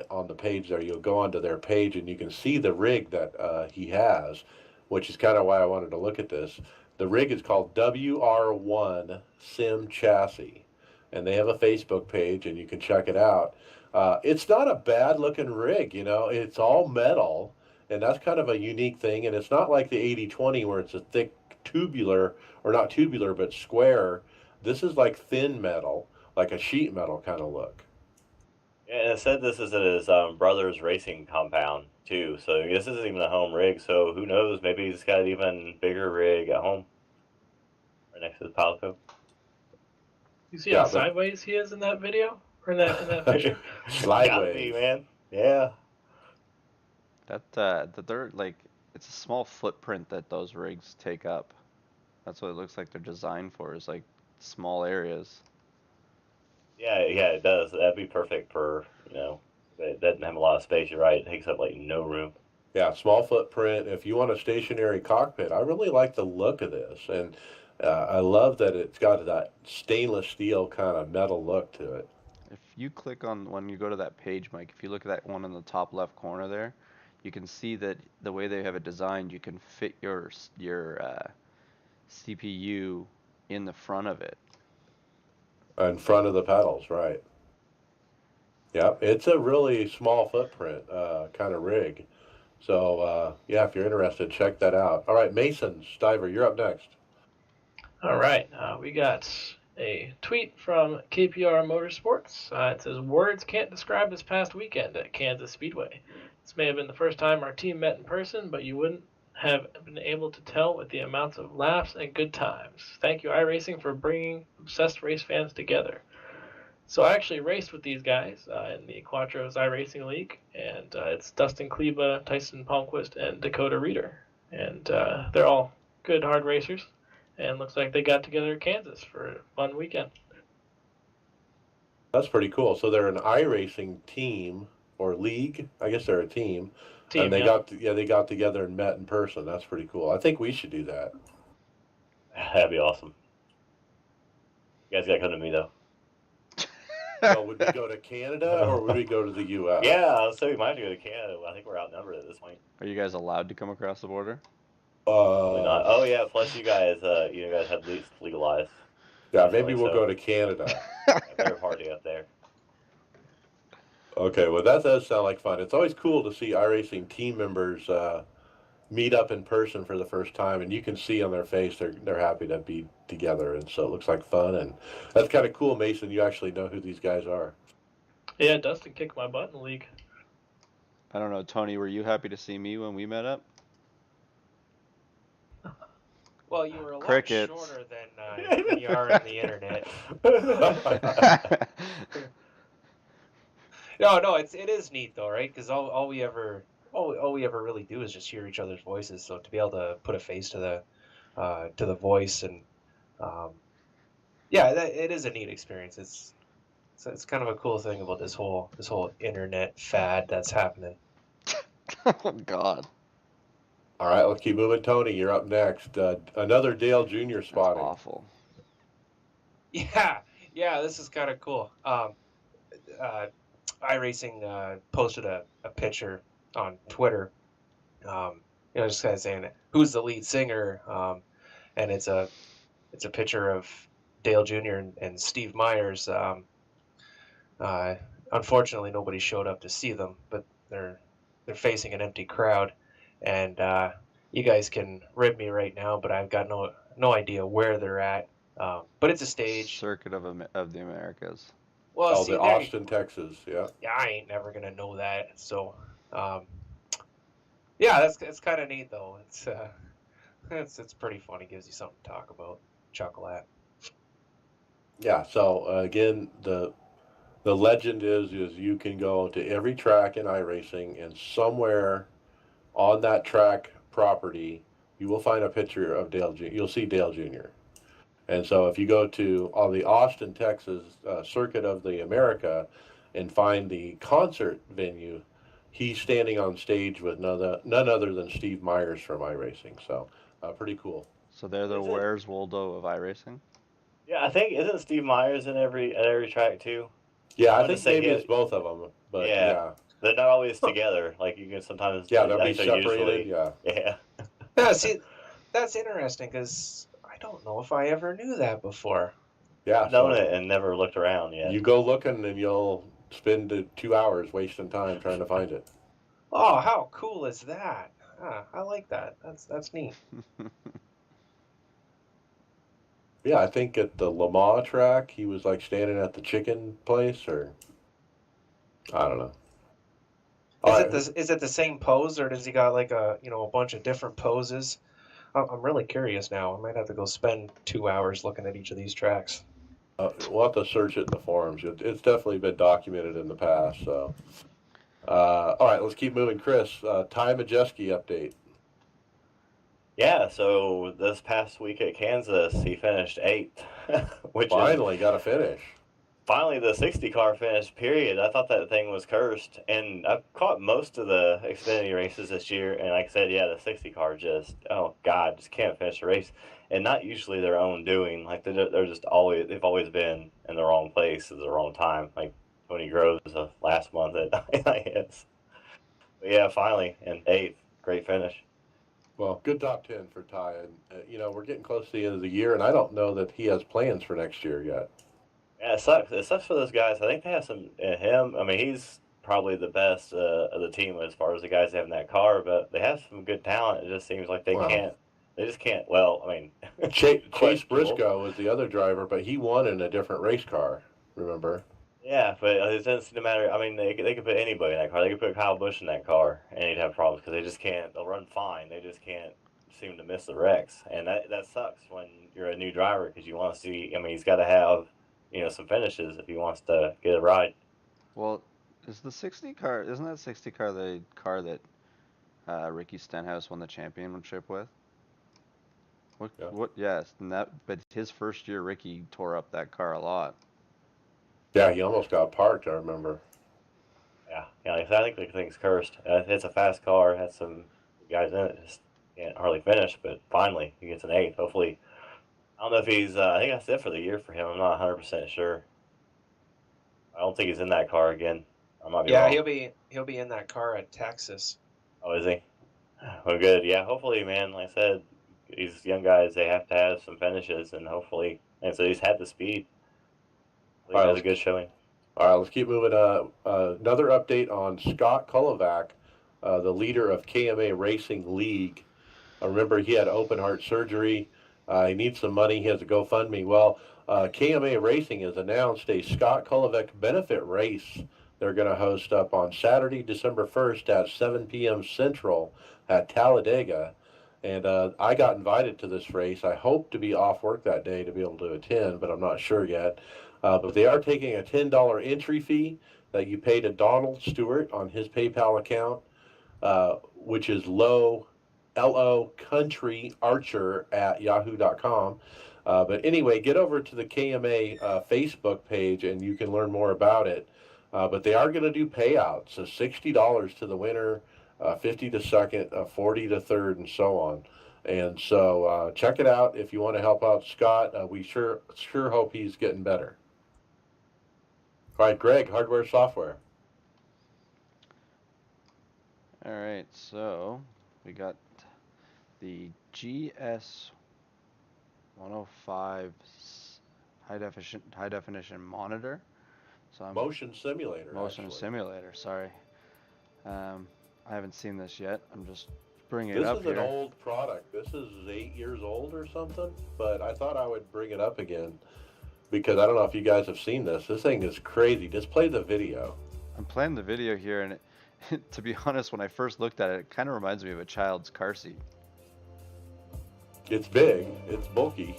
on the page there, you'll go onto their page and you can see the rig that he has, which is kind of why I wanted to look at this. The rig is called WR1 Sim Chassis, and they have a Facebook page, and you can check it out. It's not a bad looking rig, you know. It's all metal, and that's kind of a unique thing. And it's not like the 8020 where it's a thick tubular, or not tubular, but square. This is like thin metal, like a sheet metal kind of look. Yeah, and it said this is at his brother's racing compound too. So this isn't even a home rig. So who knows? Maybe he's got an even bigger rig at home, right next to the Palico. You see how sideways he is in that video or in that picture? Sideways, Gotta be, man. Yeah. they're like, it's a small footprint that those rigs take up. That's what it looks like they're designed for, is like small areas. Yeah, it does. That'd be perfect for, it doesn't have a lot of space. You're right. It takes up like no room. Yeah, small footprint. If you want a stationary cockpit, I really like the look of this, and I love that it's got that stainless steel kind of metal look to it. If you click on, when you go to that page, Mike, if you look at that one in the top left corner there, you can see that the way they have it designed, you can fit your CPU in the front of it. In front of the pedals, right. Yeah, it's a really small footprint kind of rig. So, yeah, if you're interested, check that out. All right, Mason Stiver, you're up next. All right, we got a tweet from KPR Motorsports. It says, "Words can't describe this past weekend at Kansas Speedway. This may have been the first time our team met in person, but you wouldn't have been able to tell with the amounts of laughs and good times. Thank you, iRacing, for bringing obsessed race fans together." So I actually raced with these guys in the Quattro's iRacing League, and it's Dustin Kleba, Tyson Palmquist, and Dakota Reeder. And they're all good, hard racers, and looks like they got together at Kansas for a fun weekend. That's pretty cool. So they're an iRacing team or league. I guess they're a team. And they got together and met in person. That's pretty cool. I think we should do that. That'd be awesome. You guys gotta come to me though. Well, would we go to Canada or would we go to the U.S.? Yeah, so we might have to go to Canada. I think we're outnumbered at this point. Are you guys allowed to come across the border? Probably not. Oh yeah, plus you guys have least legalized. Yeah, maybe we'll go to Canada. Better party up there. Okay, well that does sound like fun. It's always cool to see iRacing team members meet up in person for the first time, and you can see on their face they're happy to be together, and so it looks like fun, and that's kind of cool. Mason, you actually know who these guys are. Yeah, Dustin kicked my butt in the league. I don't know, Tony, were you happy to see me when we met up? Well, you were a lot Crickets. shorter than you are in the internet. No, it is neat though, right? Because all we ever really do is just hear each other's voices. So to be able to put a face to the voice and yeah, it is a neat experience. It's kind of a cool thing about this whole internet fad that's happening. Oh God, All right, let's keep moving. Tony, you're up next. Another Dale Jr. that's spotting. awful. Yeah, this is kind of cool. iRacing posted a picture on Twitter. Just kind of saying who's the lead singer, and it's a picture of Dale Jr. and Steve Myers. Unfortunately, nobody showed up to see them, but they're facing an empty crowd, and you guys can rib me right now, but I've got no idea where they're at. But it's a stage. Circuit of the Americas. Well, Oh, see, the Austin, Texas. Yeah. yeah, I ain't never gonna know that. So, yeah, it's kind of neat though. It's pretty funny. Gives you something to talk about, chuckle at. Yeah. So again, the legend is you can go to every track in iRacing, and somewhere on that track property, you will find a picture of Dale. You'll see Dale Jr. And so if you go to on the Austin, Texas Circuit of the America and find the concert venue, he's standing on stage with none other than Steve Myers from iRacing. So pretty cool. So they're the Is it? Where's Waldo of iRacing? Yeah, I think isn't Steve Myers in every track too? Yeah, I wanted to think say maybe he- it's both of them, but Yeah. yeah, They're not always together. Like you can sometimes. yeah, I they'll be think they're separated. usually. Yeah, Yeah. Yeah, see, that's interesting because I don't know if I ever knew that before. yeah. I've known So it and never looked around yet. you go looking, and you'll spend 2 hours wasting time trying to find it. Oh, how cool is that? I like that. That's neat. Yeah, I think at the Lamar track, he was like standing at the chicken place, or I don't know. Is it the same pose, or does he got like a bunch of different poses? I'm really curious now. I might have to go spend 2 hours looking at each of these tracks. We'll have to search it in the forums. It's definitely been documented in the past. So, all right, let's keep moving. Chris, Ty Majeski update. Yeah. So this past week at Kansas, he finished 8th, which is Finally got a finish. finally the 60 car finish. Period. I thought that thing was cursed, and I've caught most of the Xfinity races this year, and like I said, yeah, the 60 car just just can't finish the race, and not usually their own doing. Like they're just they've always been in the wrong place at the wrong time. Like Tony Groves last month at IS. But yeah, finally in 8th, great finish. Well, good top 10 for Ty. And, we're getting close to the end of the year, and I don't know that he has plans for next year yet. Yeah, it sucks. It sucks for those guys. I think they have some him. I mean, he's probably the best of the team as far as the guys having that car, but they have some good talent. It just seems like they Wow. can't. They just can't. Well, I mean, Chase questionable. Briscoe was the other driver, but he won in a different race car, remember? Yeah, but it doesn't seem to matter. I mean, they could put anybody in that car. They could put Kyle Busch in that car, and he'd have problems because they just can't. They'll run fine. They just can't seem to miss the wrecks, and that sucks when you're a new driver because you want to see. I mean, he's got to have some finishes if he wants to get it right. Well, isn't that 60 car the car that Ricky Stenhouse won the championship with? Yes, but his first year Ricky tore up that car a lot. Yeah, he almost got parked, I remember. Yeah. Like I think the thing's cursed. It's a fast car. It has some guys in it. Just can't hardly finish, but finally he gets an 8th. Hopefully, I don't know if he's. I think that's it for the year for him. I'm not 100% sure. I don't think he's in that car again. I might be wrong. he'll be in that car at Texas. Oh, is he? Well, good. Yeah, hopefully, man. Like I said, these young guys, they have to have some finishes, and hopefully, and so he's had the speed. He has a good showing. All right, let's keep moving. Another update on Scott Kulovac, the leader of KMA Racing League. Remember, he had open heart surgery. He needs some money. He has a GoFundMe. Well, KMA Racing has announced a Scott Kulovac benefit race They're going to host up on Saturday, December 1st at 7 p.m. Central at Talladega. And I got invited to this race. I hope to be off work that day to be able to attend, but I'm not sure yet. But they are taking a $10 entry fee that you pay to Donald Stewart on his PayPal account, which is LO Country Archer at yahoo.com. But anyway, get over to the KMA Facebook page and you can learn more about it. But they are going to do payouts, so $60 to the winner, 50 to second, 40 to third, and so on. And so check it out if you want to help out Scott. We sure hope he's getting better. All right, Greg, hardware, software. All right, so we got the GS 105 high definition monitor. So I'm Motion simulator. motion actually. simulator. Sorry, I haven't seen this yet. I'm just bringing it This up is here. an old product. This is 8 years old or something, but I thought I would bring it up again because I don't know if you guys have seen this. This thing is crazy. Just play the video. I'm playing the video here, and to be honest, when I first looked at it, it kind of reminds me of a child's car seat. It's big. It's bulky.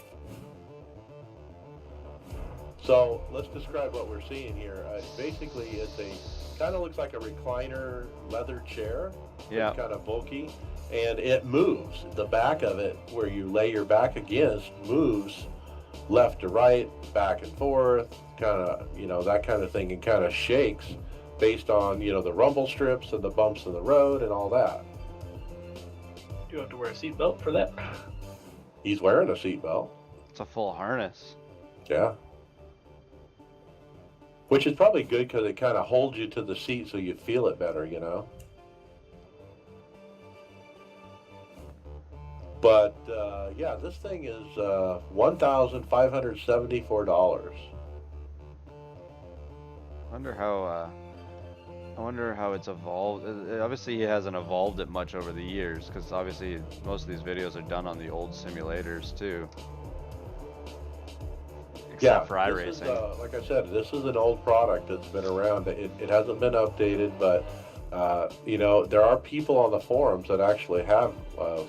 So let's describe what we're seeing here. Basically, it's a kind of looks like a recliner leather chair. Yeah. It's kind of bulky, and it moves. The back of it, where you lay your back against, moves left to right, back and forth, kind of, that kind of thing, and kind of shakes based on, the rumble strips and the bumps in the road and all that. Do you have to wear a seatbelt for that? He's wearing a seatbelt. It's a full harness. Yeah. Which is probably good because it kind of holds you to the seat so you feel it better, But, yeah, this thing is $1,574. I wonder how it's evolved. Obviously, it hasn't evolved it much over the years, because obviously most of these videos are done on the old simulators too. Except for iRacing. Like I said, this is an old product that's been around. It hasn't been updated, but there are people on the forums that actually have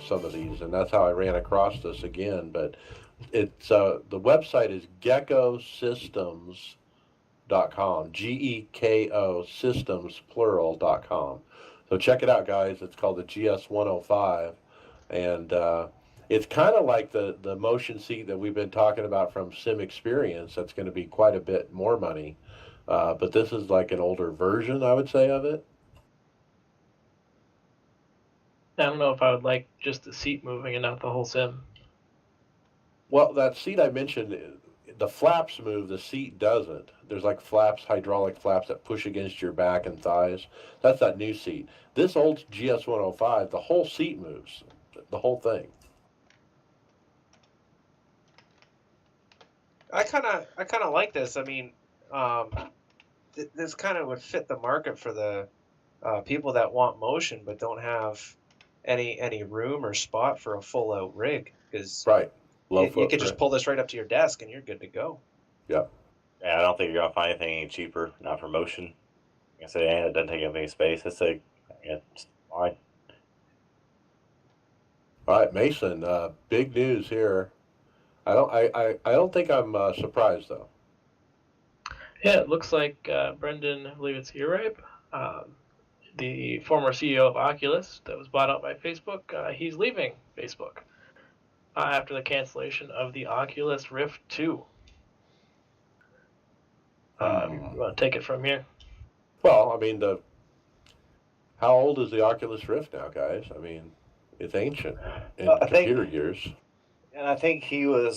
some of these, and that's how I ran across this again. But it's the website is GeckoSystems.com, GEKO Systems plural.com. So check it out, guys. It's called the GS105, and it's kind of like the motion seat that we've been talking about from Sim Experience. That's going to be quite a bit more money, but this is like an older version, I would say, of it. I don't know if I would like just the seat moving and not the whole sim. Well, that seat I mentioned, the flaps move, the seat doesn't. There's like flaps, hydraulic flaps that push against your back and thighs. That's that new seat. This old GS105, the whole seat moves, the whole thing. I kind of like this. I mean, this kind of would fit the market for the people that want motion but don't have any room or spot for a full out rig, because Right. you could just pull this right up to your desk and you're good to go. Yeah. Yeah, I don't think you're gonna find anything any cheaper, not for motion. Like I said, and it doesn't take up any space. It's fine. All right, Mason. Big news here. I don't think I'm surprised though. Yeah, it looks like Brendan, I believe it's Uribe, the former CEO of Oculus that was bought out by Facebook, he's leaving Facebook after the cancellation of the Oculus Rift 2. You want to take it from here? Well, I mean, how old is the Oculus Rift now, guys? I mean, it's ancient in computer years. And I think he's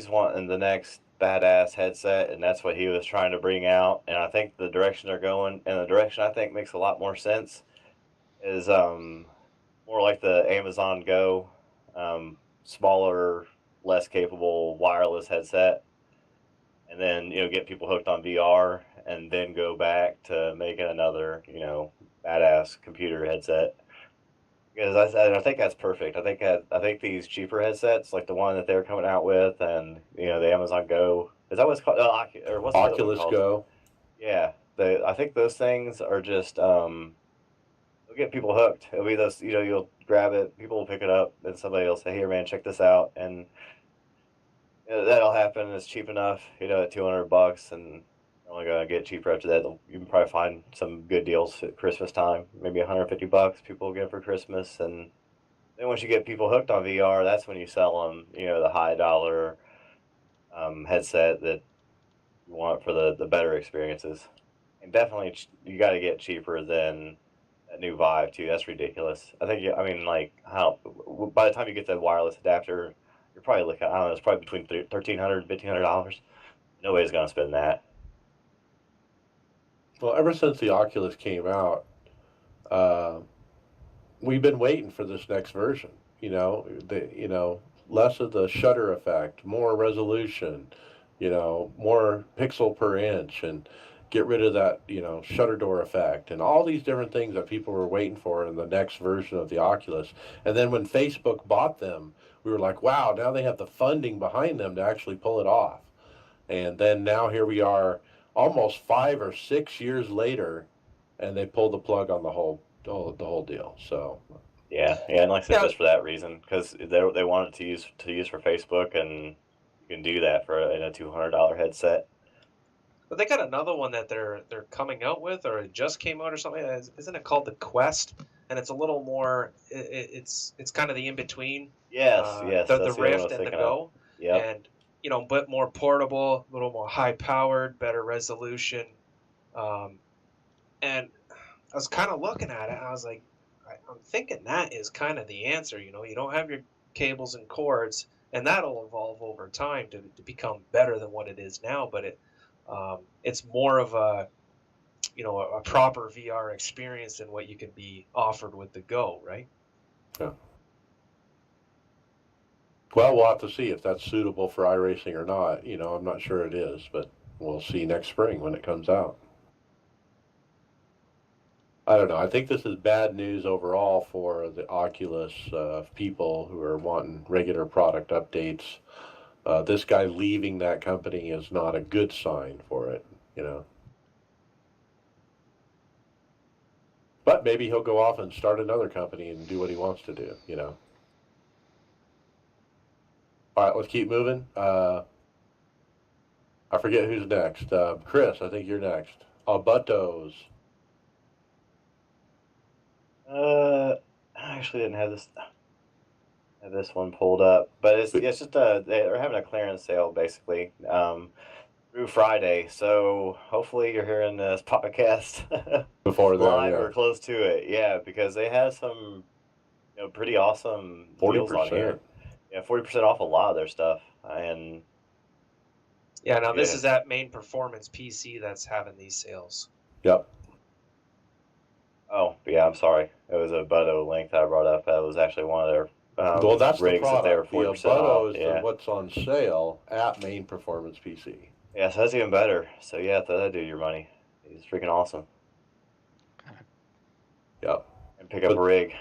wanting the next badass headset, and that's what he was trying to bring out. And I think the direction they're going, and the direction I think makes a lot more sense, is more like the Amazon Go, smaller, less capable wireless headset, and then get people hooked on VR, and then go back to making another badass computer headset. Because I think that's perfect. I think these cheaper headsets, like the one that they're coming out with, and the Amazon Go, is that what it's called? Or what's Oculus Go. Yeah, I think those things are just they'll get people hooked. It'll be those, you'll grab it, people will pick it up, and somebody will say, "Here, man, check this out," and that'll happen. It's cheap enough, at $200, and you're only gonna get cheaper after that. You can probably find some good deals at Christmas time, maybe $150 people will get for Christmas, and then once you get people hooked on VR, that's when you sell them, the high dollar headset that you want for the better experiences. And definitely, you got to get cheaper than a new Vive too. That's ridiculous. I mean, like how by the time you get the wireless adapter, you're probably looking. I don't know. It's probably between $1,300 and $1,500. Nobody's gonna spend that. Well, ever since the Oculus came out, uh, we've been waiting for this next version. Less of the shutter effect, more resolution, more pixel per inch, and get rid of that, shutter door effect, and all these different things that people were waiting for in the next version of the Oculus. And then when Facebook bought them, we were like, wow, now they have the funding behind them to actually pull it off. And then now here we are, almost 5 or 6 years later, and they pulled the plug on the whole deal. So Yeah, and like I said, Yeah. just for that reason, because they wanted to use for Facebook, and you can do that for a $200 headset. But they got another one that they're coming out with, or it just came out or something. Isn't it called the Quest? And it's a little more. It's kind of the in between. Yes, yes, The that's the other one I Rift was and the thinking of. Go, Yep. and but more portable, a little more high powered, better resolution. And I was kind of looking at it, and I was like, I'm thinking that is kind of the answer. You don't have your cables and cords, and that'll evolve over time to become better than what it is now. But it's more of a proper VR experience than what you can be offered with the Go, right? yeah. Well, we'll have to see if that's suitable for iRacing or not. I'm not sure it is, but we'll see next spring when it comes out. I don't know. I think this is bad news overall for the Oculus people who are wanting regular product updates. This guy leaving that company is not a good sign for it. But maybe he'll go off and start another company and do what he wants to do. All right, let's keep moving. I forget who's next. Chris, I think you're next. Albutos. I actually didn't have this one pulled up, but it's just they're having a clearance sale basically through Friday. So hopefully you're hearing this podcast Before then, live yeah. or close to it. Yeah, because they have some pretty awesome deals on here. 40%. Yeah, 40% off a lot of their stuff, and Yeah. Now this Yeah. is that main performance PC that's having these sales. Yep. oh yeah, I'm sorry, it was a Budo link that I brought up. That was actually one of their Well, that's the rigs that they were product. The 40% off. Albuto is Yeah, what's on sale at Main Performance PC. yeah, so that's even better. So yeah, that'll do your money. It's freaking awesome. Yep. And pick up But a rig.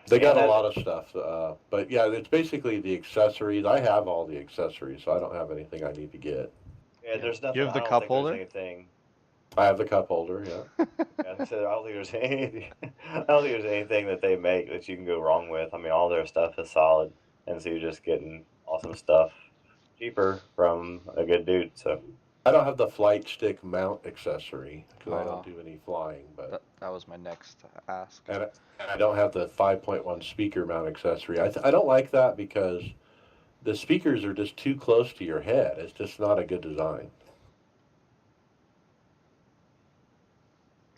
They got Yeah, a lot of stuff, but yeah, it's basically the accessories. I have all the accessories, so I don't have anything I need to get. Yeah, there's nothing. You have the I don't cup think holder? There's anything. I have the cup holder, yeah. Yeah, I said, I don't think there's anything. I don't think there's anything that they make that you can go wrong with. I mean, all their stuff is solid, and so you're just getting awesome stuff cheaper from a good dude. So I don't have the flight stick mount accessory because I Oh. don't do any flying, but That was my next ask. and I don't have the 5.1 speaker mount accessory. I don't like that because the speakers are just too close to your head. It's just not a good design.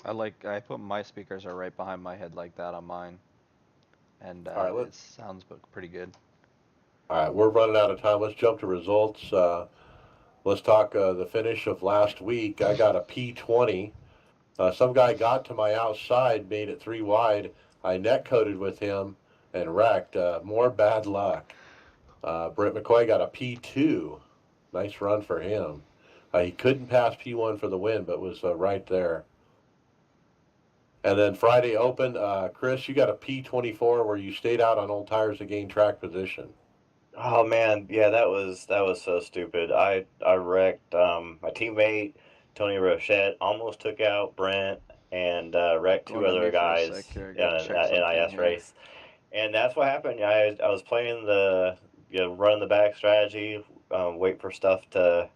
I put my speakers are right behind my head like that on mine, and All right, it sounds pretty good. All right, we're running out of time. Let's jump to results. Let's talk the finish of last week. I got a P20. Some guy got to my outside, made it 3 wide. I net coded with him and wrecked. More bad luck. Britt McCoy got a P2. Nice run for him. He couldn't pass P1 for the win, but was right there. And then Friday Open, Chris, you got a P24 where you stayed out on old tires to gain track position. oh man, yeah, that was so stupid. I wrecked my teammate. Tony Rochette almost took out Brent and wrecked Going two on me other for a guys sec here. I in gotta check an something NIS here. race. And that's what happened. I was playing the running the back strategy, wait for stuff to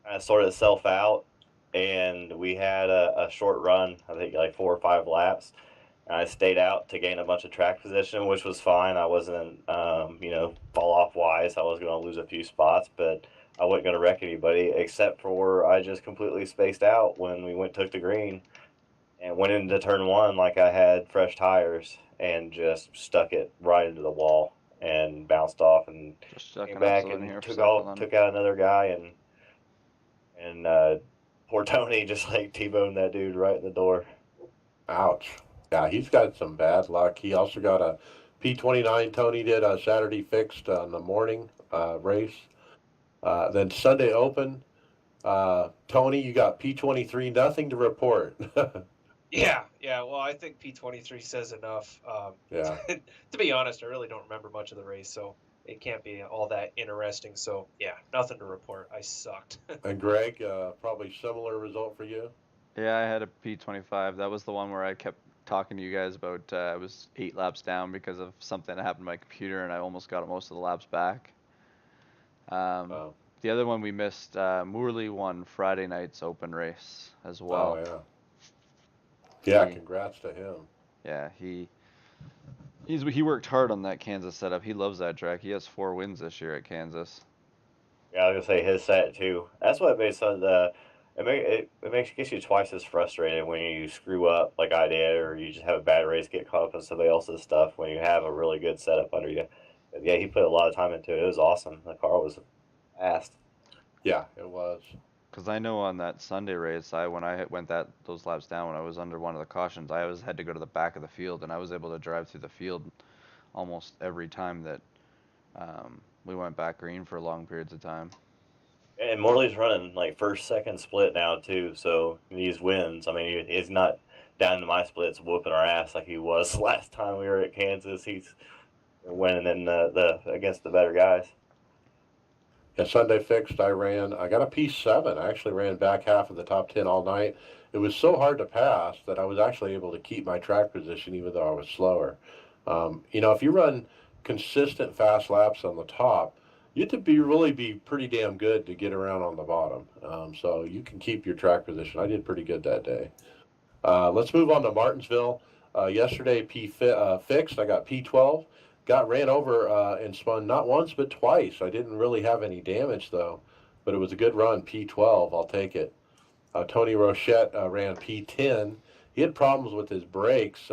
kind of sort itself out. And we had a short run, I think like 4 or 5 laps. And I stayed out to gain a bunch of track position, which was fine. I wasn't, fall off wise. I was going to lose a few spots, but I wasn't going to wreck anybody except for I just completely spaced out when we took the green and went into turn one like I had fresh tires and just stuck it right into the wall and bounced off and Just came checking out back something and here for a sec. Hold on. took out another guy and poor Tony just like T-boned that dude right in the door. Ouch. Yeah, he's got some bad luck. He also got a P29. Tony did a Saturday fixed on the morning race. Then Sunday Open. Tony, you got P23. Nothing to report. Yeah. Well, I think P23 says enough. Yeah. To be honest, I really don't remember much of the race, so it can't be all that interesting. So yeah, nothing to report. I sucked. And Greg, probably similar result for you. Yeah, I had a P25. That was the one where I kept talking to you guys about. I was 8 laps down because of something that happened to my computer, and I almost got most of the laps back. Oh, The other one we missed. Morley won Friday night's open race as oh well. yeah. Yeah, He, congrats to him. yeah, he worked hard on that Kansas setup. He loves that track. He has 4 wins this year at Kansas. Yeah, I was gonna say his set too. That's what makes it makes gets you twice as frustrated when you screw up like I did, or you just have a bad race, get caught up in somebody else's stuff when you have a really good setup under you. But yeah, he put a lot of time into it. It was awesome. The car was fast. Yeah, it was. Because I know on that Sunday race, when I went those laps down, when I was under one of the cautions, I always had to go to the back of the field, and I was able to drive through the field almost every time that we went back green for long periods of time. And Morley's running like first, second split now too, so these wins. I mean, he's not down to my splits whooping our ass like he was last time we were at Kansas. He's winning in the against the better guys. Yeah, Sunday fixed. I got a P7. I actually ran back half of the top 10 all night. It was so hard to pass that I was actually able to keep my track position even though I was slower. If you run consistent fast laps on the top, you have to really be pretty damn good to get around on the bottom. So you can keep your track position. I did pretty good that day. Let's move on to Martinsville. Yesterday, fixed. I got P12. Got ran over and spun not once but twice. I didn't really have any damage though, but it was a good run. P12. I'll take it. Tony Rochette ran P10. He had problems with his brakes.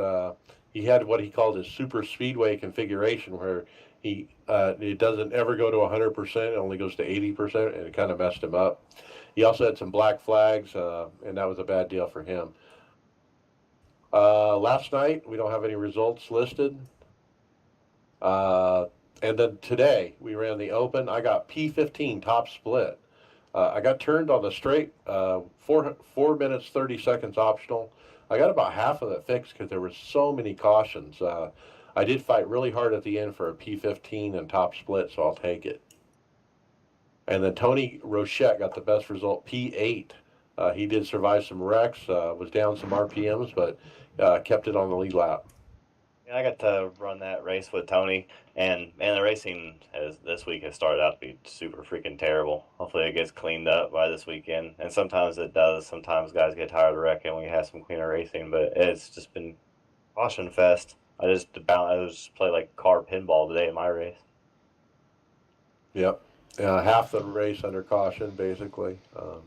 He had what he called his super speedway configuration, where it doesn't ever go to 100%. It only goes to 80%, and it kind of messed him up. He also had some black flags, and that was a bad deal for him. Last night, we don't have any results listed. And then today, we ran the Open. I got P15 top split. I got turned on the straight, 4 minutes, 30 seconds optional. I got about half of it fixed because there were so many cautions. I did fight really hard at the end for a P15 and top split, so I'll take it. And then Tony Rochette got the best result, P8. He did survive some wrecks, was down some RPMs, but kept it on the lead lap. Yeah, I got to run that race with Tony, and the racing this week has started out to be super freaking terrible. Hopefully, it gets cleaned up by this weekend, and sometimes it does. Sometimes guys get tired of wrecking. We have some cleaner racing, but it's just been caution fest. I just play like car pinball today in my race. Yep. Half the race under caution, basically. All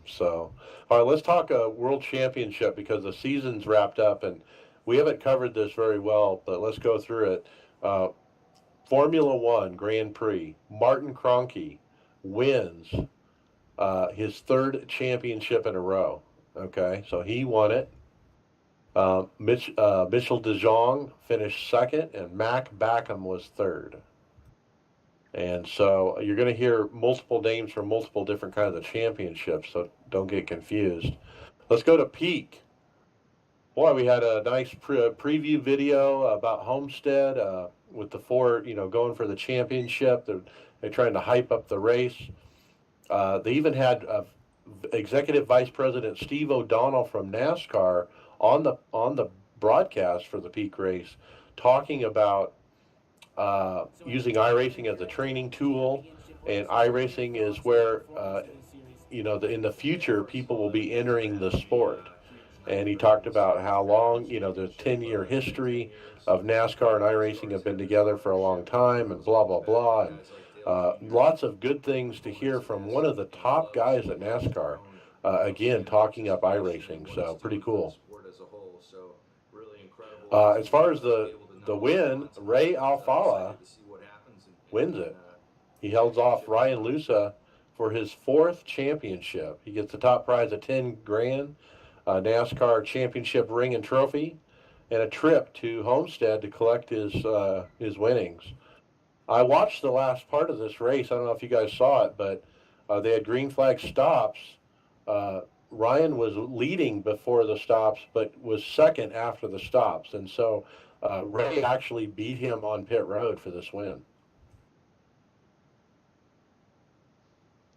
right, let's talk World Championship because the season's wrapped up, and we haven't covered this very well, but let's go through it. Formula One Grand Prix. Martin Kroenke wins his third championship in a row. Okay, so he won it. Mitchell de Jong finished second, and Mac Backham was third. And so you're going to hear multiple names from multiple different kinds of championships, so don't get confused. Let's go to Peak. Boy, we had a nice preview video about Homestead with the four, going for the championship. They're trying to hype up the race. They even had Executive Vice President Steve O'Donnell from NASCAR on the broadcast for the Peak Race, talking about using iRacing as a training tool, and iRacing is where in the future people will be entering the sport. And he talked about how long, the 10-year history of NASCAR and iRacing have been together for a long time, and blah blah blah, and lots of good things to hear from one of the top guys at NASCAR. Again, talking up iRacing, so pretty cool. As far as the win, Ray Alfala wins it. He holds off Ryan Lusa for his 4th championship. He gets the top prize of 10 grand, a NASCAR championship ring and trophy, and a trip to Homestead to collect his winnings. I watched the last part of this race. I don't know if you guys saw it, but they had green flag stops. Ryan was leading before the stops, but was second after the stops, and so Ray actually beat him on pit road for this win.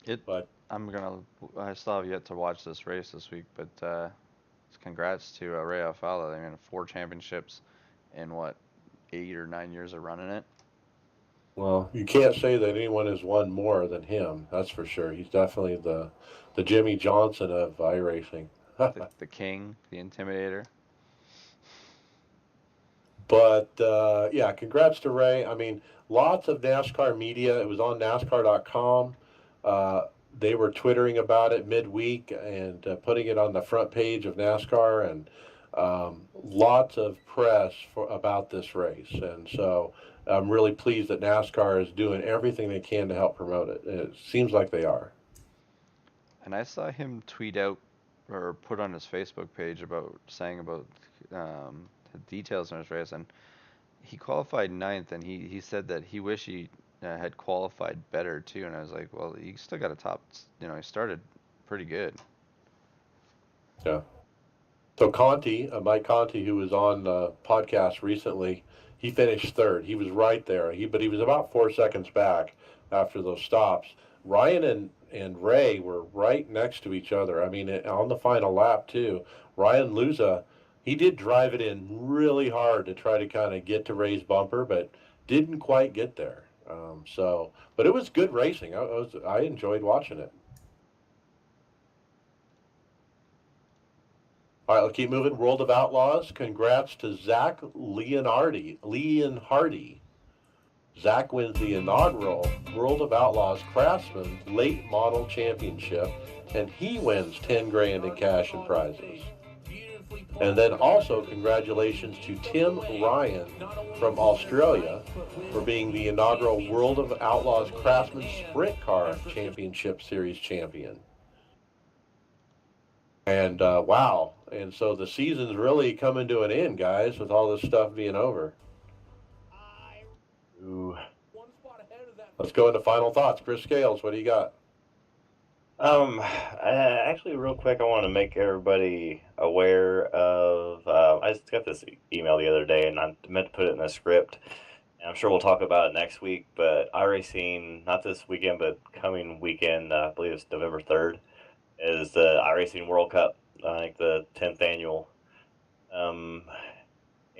I still have yet to watch this race this week, but congrats to Ray Alfala. They're in 4 championships in 8 or 9 years of running it. Well, you can't say that anyone has won more than him. That's for sure. He's definitely the Jimmy Johnson of iRacing. the king, the intimidator. But yeah, congrats to Ray. I mean, lots of NASCAR media. It was on NASCAR.com. They were twittering about it midweek and putting it on the front page of NASCAR, and lots of press about this race. And so I'm really pleased that NASCAR is doing everything they can to help promote it. And it seems like they are. And I saw him tweet out or put on his Facebook page saying about the details on his race, and he qualified 9th, and he said that he wished he had qualified better too. And I was like, well, you still got a top, he started pretty good. Yeah. So Mike Conti, who was on the podcast recently, he finished 3rd. He was right there. But he was about 4 seconds back after those stops. Ryan and Ray were right next to each other. I mean, on the final lap too. Ryan Lusa, he did drive it in really hard to try to kind of get to Ray's bumper, but didn't quite get there. But it was good racing. I enjoyed watching it. All right, let's keep moving. World of Outlaws. Congrats to Zach Leonhardi. Zach wins the inaugural World of Outlaws Craftsman Late Model Championship, and he wins 10 grand in cash and prizes. And then also congratulations to Tim Ryan from Australia for being the inaugural World of Outlaws Craftsman Sprint Car Championship Series champion. And wow, and so the season's really coming to an end, guys, with all this stuff being over. Ooh. Let's go into final thoughts. Chris Scales, what do you got? Actually, real quick, I want to make everybody aware of. I just got this email the other day, and I meant to put it in the script. And I'm sure we'll talk about it next week. But iRacing, not this weekend, but coming weekend, I believe it's November 3rd, is the iRacing World Cup. I think the 10th annual.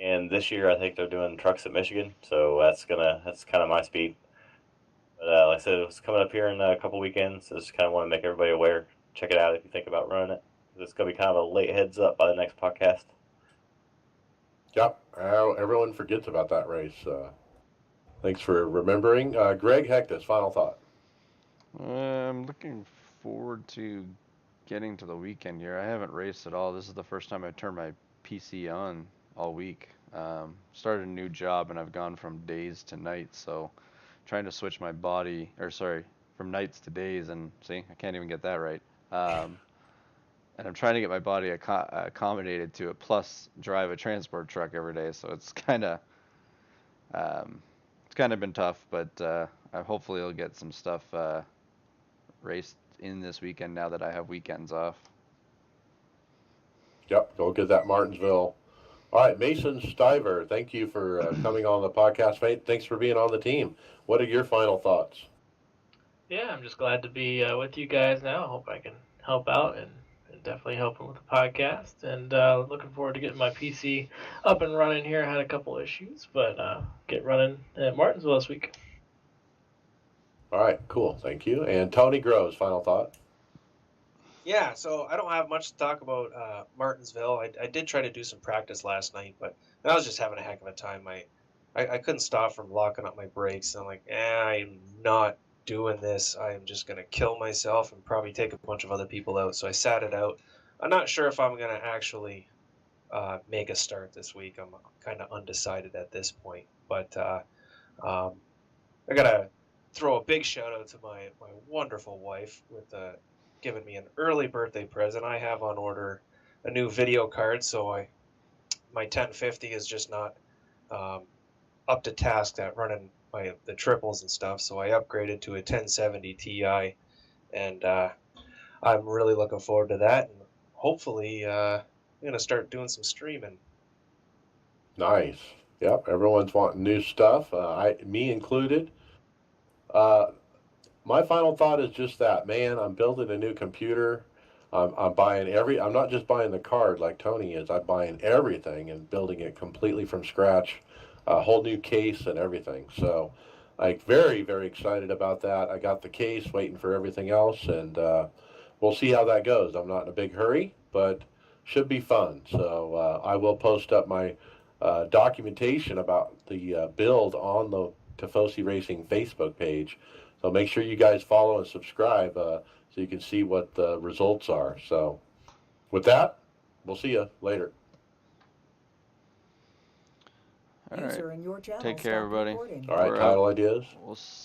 And this year, I think they're doing trucks at Michigan, so that's kind of my speed. But like I said, it's coming up here in a couple weekends. So just kind of want to make everybody aware. Check it out if you think about running it. It's going to be kind of a late heads up by the next podcast. Yep. Everyone forgets about that race. Thanks for remembering. Greg Hectus, final thought. I'm looking forward to getting to the weekend here. I haven't raced at all. This is the first time I turned my PC on all week. Started a new job, and I've gone from days to nights, so trying to switch my body, from nights to days, and see, I can't even get that right. And I'm trying to get my body accommodated to it, plus drive a transport truck every day, so it's kind of been tough, but hopefully I'll get some stuff raced in this weekend now that I have weekends off. Yep, go get that Martinsville. All right, Mason Stiver, thank you for coming on the podcast, mate. Thanks for being on the team. What are your final thoughts? Yeah, I'm just glad to be with you guys now. I hope I can help out and definitely helping with the podcast. And looking forward to getting my PC up and running here. I had a couple issues, but get running at Martinsville this week. All right, cool. Thank you. And Tony Groves, final thought. Yeah, so I don't have much to talk about Martinsville. I did try to do some practice last night, but I was just having a heck of a time. I couldn't stop from locking up my brakes. I'm like, I'm not doing this. I am just going to kill myself and probably take a bunch of other people out. So I sat it out. I'm not sure if I'm going to actually make a start this week. I'm kind of undecided at this point. But um, I got to throw a big shout out to my wonderful wife with giving me an early birthday present. I have on order a new video card, so my 1050 is just not up to task at running the triples and stuff. So I upgraded to a 1070 Ti, and I'm really looking forward to that. And hopefully, I'm gonna start doing some streaming. Nice. Yep, everyone's wanting new stuff. Me included. Uh, my final thought is just that, man. I'm building a new computer. I'm buying I'm not just buying the card like Tony is. I'm buying everything and building it completely from scratch, a whole new case and everything. So, like, very, very excited about that. I got the case, waiting for everything else, and we'll see how that goes. I'm not in a big hurry, but should be fun. So I will post up my documentation about the build on the Tifosi Racing Facebook page. So make sure you guys follow and subscribe so you can see what the results are. So with that, we'll see you later. All right. User in your channel Take care, stopped everybody. recording. All right, We're title out. ideas. We'll